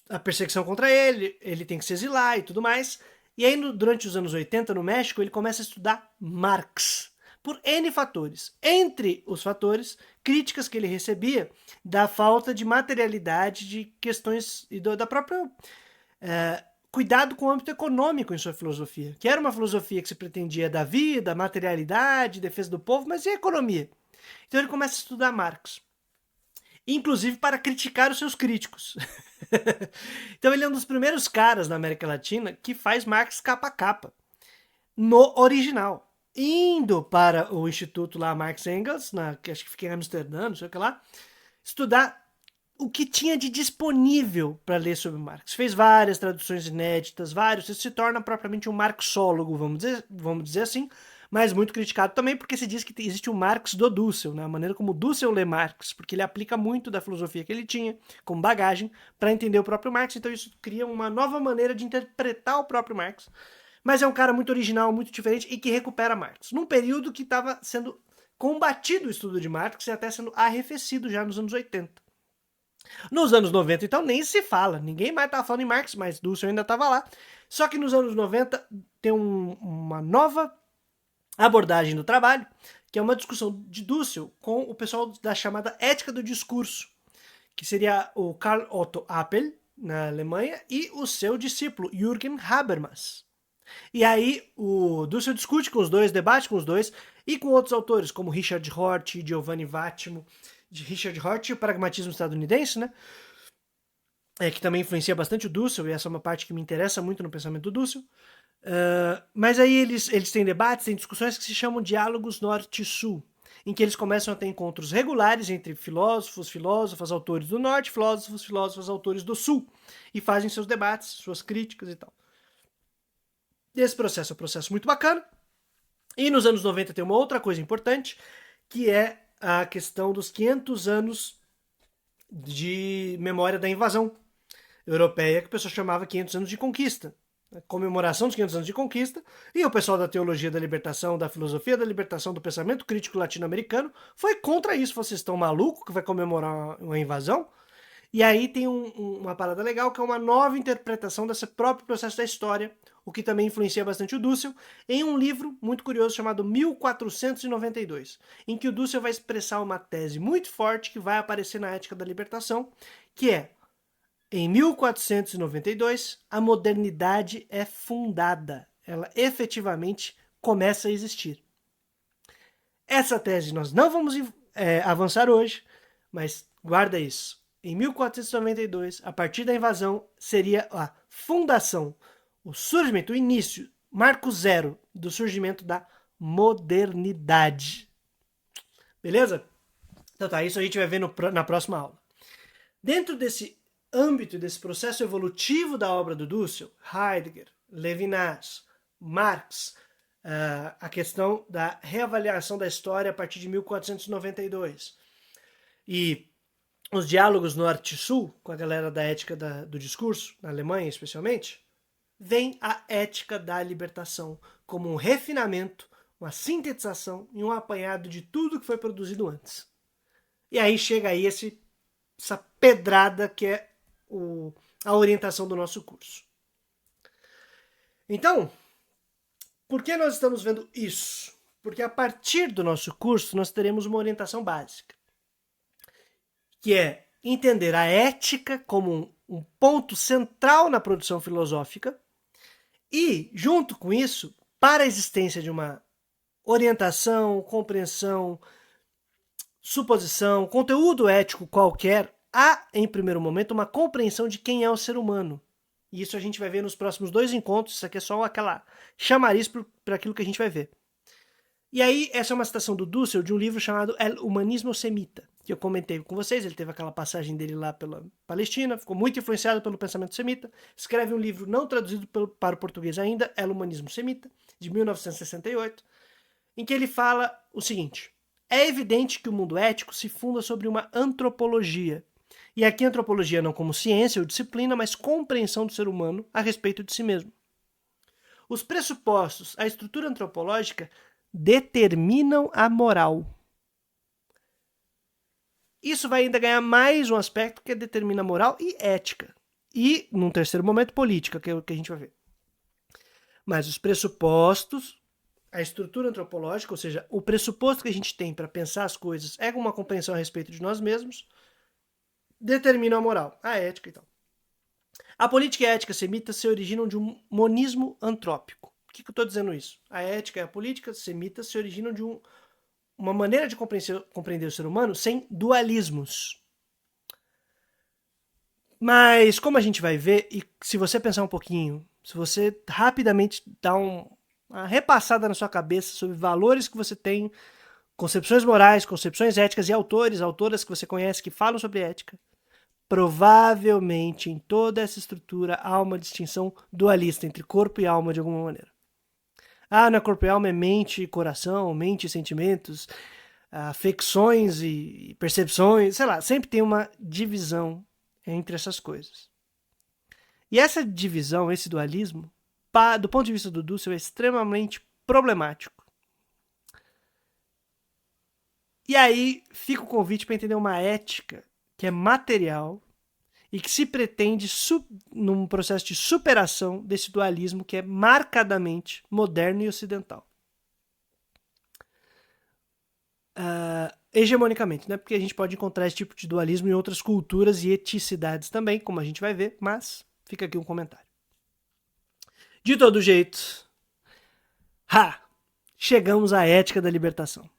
a perseguição contra ele, ele tem que se exilar e tudo mais. E aí, durante os anos 80, no México, ele começa a estudar Marx, por N fatores. Entre os fatores, críticas que ele recebia da falta de materialidade de questões e da própria cuidado com o âmbito econômico em sua filosofia, que era uma filosofia que se pretendia da vida, materialidade, defesa do povo, mas e a economia? Então ele começa a estudar Marx, inclusive para criticar os seus críticos. Então ele é um dos primeiros caras na América Latina que faz Marx capa a capa, no original. Indo para o instituto lá, Marx Engels, que acho que fica em Amsterdã, não sei o que lá, estudar o que tinha de disponível para ler sobre Marx. Fez várias traduções inéditas, vários, se torna propriamente um marxólogo, vamos dizer assim, mas muito criticado também porque se diz que existe o Marx do Dussel, né? A maneira como Dussel lê Marx, porque ele aplica muito da filosofia que ele tinha como bagagem para entender o próprio Marx, então isso cria uma nova maneira de interpretar o próprio Marx. Mas é um cara muito original, muito diferente e que recupera Marx, num período que estava sendo combatido o estudo de Marx e até sendo arrefecido já nos anos 80. Nos anos 90, então, nem se fala. Ninguém mais estava falando em Marx, mas Dussel ainda estava lá. Só que nos anos 90 tem uma nova abordagem do trabalho, que é uma discussão de Dussel com o pessoal da chamada ética do discurso, que seria o Karl Otto Appel, na Alemanha, e o seu discípulo, Jürgen Habermas. E aí o Dussel discute com os dois, debate com os dois, e com outros autores, como Richard Hort e Giovanni Vattimo, de Richard Hort e o pragmatismo estadunidense, né? Que também influencia bastante o Dussel, e essa é uma parte que me interessa muito no pensamento do Dussel. Mas aí eles têm debates, têm discussões que se chamam diálogos norte-sul, em que eles começam a ter encontros regulares entre filósofos, autores do norte, filósofos, autores do sul, e fazem seus debates, suas críticas e tal. Esse processo é um processo muito bacana. E nos anos 90 tem uma outra coisa importante, que é a questão dos 500 anos de memória da invasão europeia, que o pessoal chamava 500 anos de conquista. A comemoração dos 500 anos de conquista, e o pessoal da teologia da libertação, da filosofia da libertação, do pensamento crítico latino-americano, foi contra isso. Vocês estão malucos que vai comemorar uma invasão? E aí tem uma parada legal, que é uma nova interpretação desse próprio processo da história, o que também influencia bastante o Dussel, em um livro muito curioso chamado 1492, em que o Dussel vai expressar uma tese muito forte que vai aparecer na Ética da Libertação, que é: em 1492, a modernidade é fundada, ela efetivamente começa a existir. Essa tese nós não vamos avançar hoje, mas guarda isso. Em 1492, a partir da invasão, seria a fundação, o surgimento, o início, marco zero do surgimento da modernidade. Beleza? Então tá, isso a gente vai ver na próxima aula. Dentro desse âmbito, desse processo evolutivo da obra do Dussel, Heidegger, Levinas, Marx, a questão da reavaliação da história a partir de 1492 e os diálogos norte-sul, com a galera da ética do discurso, na Alemanha especialmente, vem a ética da libertação como um refinamento, uma sintetização e um apanhado de tudo que foi produzido antes. E aí chega aí essa pedrada que é a orientação do nosso curso. Então, por que nós estamos vendo isso? Porque a partir do nosso curso nós teremos uma orientação básica, que é entender a ética como um ponto central na produção filosófica e, junto com isso, para a existência de uma orientação, compreensão, suposição, conteúdo ético qualquer, há, em primeiro momento, uma compreensão de quem é o ser humano. E isso a gente vai ver nos próximos 2 encontros. Isso aqui é só aquela chamariz para aquilo que a gente vai ver. E aí, essa é uma citação do Dussel de um livro chamado El Humanismo Semita, que eu comentei com vocês. Ele teve aquela passagem dele lá pela Palestina, ficou muito influenciado pelo pensamento semita. Escreve um livro não traduzido para o português ainda, El Humanismo Semita, de 1968, em que ele fala o seguinte: é evidente que o mundo ético se funda sobre uma antropologia. E aqui antropologia não como ciência ou disciplina, mas compreensão do ser humano a respeito de si mesmo. Os pressupostos, a estrutura antropológica determinam a moral. Isso vai ainda ganhar mais um aspecto que determina moral e ética. E, num terceiro momento, política, que é o que a gente vai ver. Mas os pressupostos, a estrutura antropológica, ou seja, o pressuposto que a gente tem para pensar as coisas é uma compreensão a respeito de nós mesmos, determina a moral, a ética e tal. A política e a ética semitas se originam de um monismo antrópico. Por que eu estou dizendo isso? A ética e a política semitas se originam de uma maneira de compreender o ser humano sem dualismos. Mas, como a gente vai ver, e se você pensar um pouquinho, se você rapidamente dá uma repassada na sua cabeça sobre valores que você tem, concepções morais, concepções éticas e autores, autoras que você conhece que falam sobre ética, provavelmente em toda essa estrutura há uma distinção dualista entre corpo e alma de alguma maneira. Ah, não é corpo e alma, é mente e coração, mente e sentimentos, afecções e percepções, sei lá, sempre tem uma divisão entre essas coisas. E essa divisão, esse dualismo, do ponto de vista do Dussel, é extremamente problemático. E aí fica o convite para entender uma ética que é material e que se pretende num processo de superação desse dualismo que é marcadamente moderno e ocidental. Hegemonicamente, né? Porque a gente pode encontrar esse tipo de dualismo em outras culturas e eticidades também, como a gente vai ver, mas fica aqui um comentário. De todo jeito, chegamos à ética da libertação,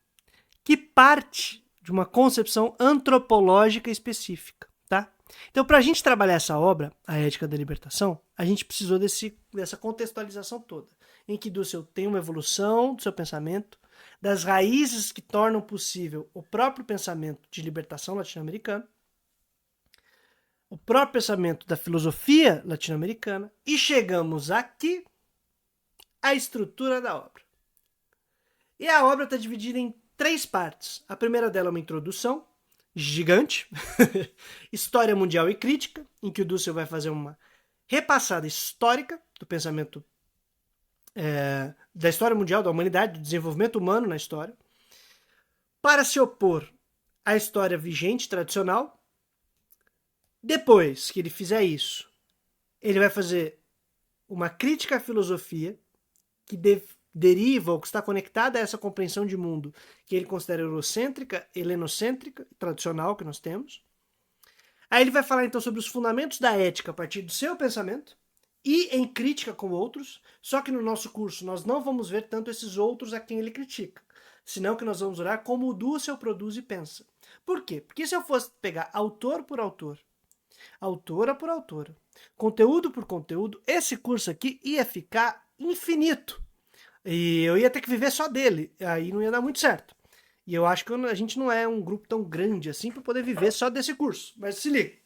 que parte de uma concepção antropológica específica, tá? Então, para a gente trabalhar essa obra, a Ética da Libertação, a gente precisou dessa contextualização toda, em que Dussel tem uma evolução do seu pensamento, das raízes que tornam possível o próprio pensamento de libertação latino-americano, o próprio pensamento da filosofia latino-americana, e chegamos aqui à estrutura da obra. E a obra está dividida em 3 partes. A primeira dela é uma introdução gigante, história mundial e crítica, em que o Dussel vai fazer uma repassada histórica do pensamento da história mundial, da humanidade, do desenvolvimento humano na história, para se opor à história vigente, tradicional. Depois que ele fizer isso, ele vai fazer uma crítica à filosofia que deriva ou que está conectada a essa compreensão de mundo que ele considera eurocêntrica, helenocêntrica, tradicional que nós temos. Aí ele vai falar então sobre os fundamentos da ética a partir do seu pensamento e em crítica com outros, só que no nosso curso nós não vamos ver tanto esses outros a quem ele critica, senão que nós vamos olhar como o Dussel produz e pensa. Por quê? Porque se eu fosse pegar autor por autor, autora por autora, conteúdo por conteúdo, esse curso aqui ia ficar infinito. E eu ia ter que viver só dele, aí não ia dar muito certo. E eu acho que a gente não é um grupo tão grande assim para poder viver só desse curso. Mas se liga.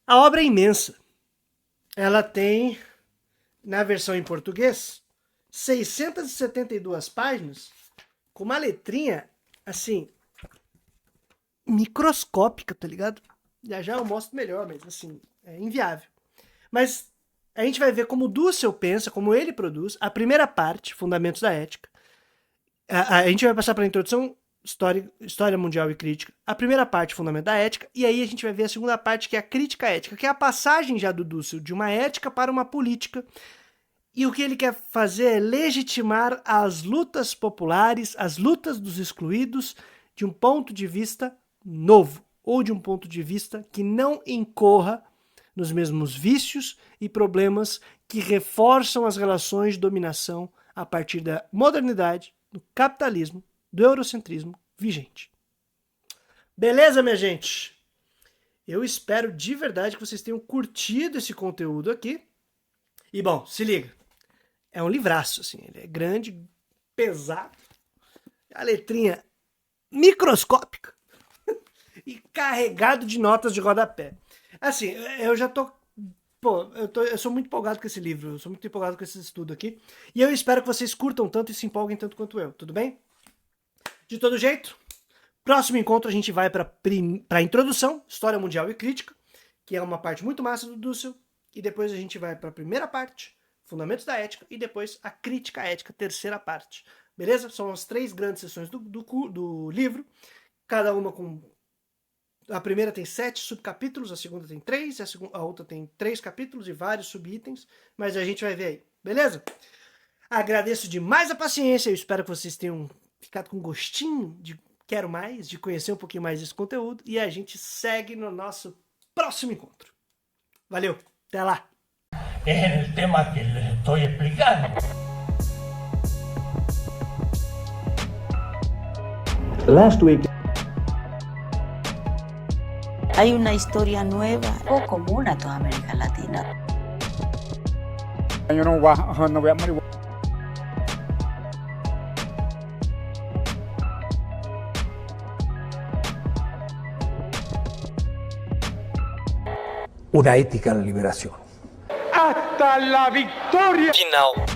A obra é imensa. Ela tem, na versão em português, 672 páginas, com uma letrinha, assim, microscópica, tá ligado? Já eu mostro melhor, mas assim, é inviável. Mas a gente vai ver como Dussel pensa, como ele produz, a primeira parte, Fundamentos da Ética. A gente vai passar para a introdução História Mundial e Crítica, a primeira parte, Fundamento da Ética, e aí a gente vai ver a segunda parte, que é a Crítica Ética, que é a passagem já do Dussel de uma ética para uma política, e o que ele quer fazer é legitimar as lutas populares, as lutas dos excluídos, de um ponto de vista novo, ou de um ponto de vista que não incorra nos mesmos vícios e problemas que reforçam as relações de dominação a partir da modernidade, do capitalismo, do eurocentrismo vigente. Beleza, minha gente? Eu espero de verdade que vocês tenham curtido esse conteúdo aqui. E bom, se liga. É um livraço, assim. Ele é grande, pesado. A letrinha microscópica. E carregado de notas de rodapé. Assim, eu já tô... Pô, eu sou muito empolgado com esse livro. Eu sou muito empolgado com esse estudo aqui. E eu espero que vocês curtam tanto e se empolguem tanto quanto eu. Tudo bem? De todo jeito, próximo encontro a gente vai para a introdução, História Mundial e Crítica, que é uma parte muito massa do Dussel, e depois a gente vai para a primeira parte, Fundamentos da Ética, e depois a Crítica Ética, terceira parte. Beleza? São as 3 grandes sessões do livro, cada uma com... A primeira tem 7 subcapítulos, a segunda tem 3, a outra tem 3 capítulos e vários subitens, mas a gente vai ver aí. Beleza? Agradeço demais a paciência, eu espero que vocês tenham ficado com gostinho de quero mais, de conhecer um pouquinho mais desse conteúdo, e a gente segue no nosso próximo encontro. Valeu, até lá! Es el tema que les estoy explicando. Last week. Hay una historia nueva o común a toda América Latina. Yo no voy a morir. Una ética en la liberación. ¡Hasta la victoria! Final.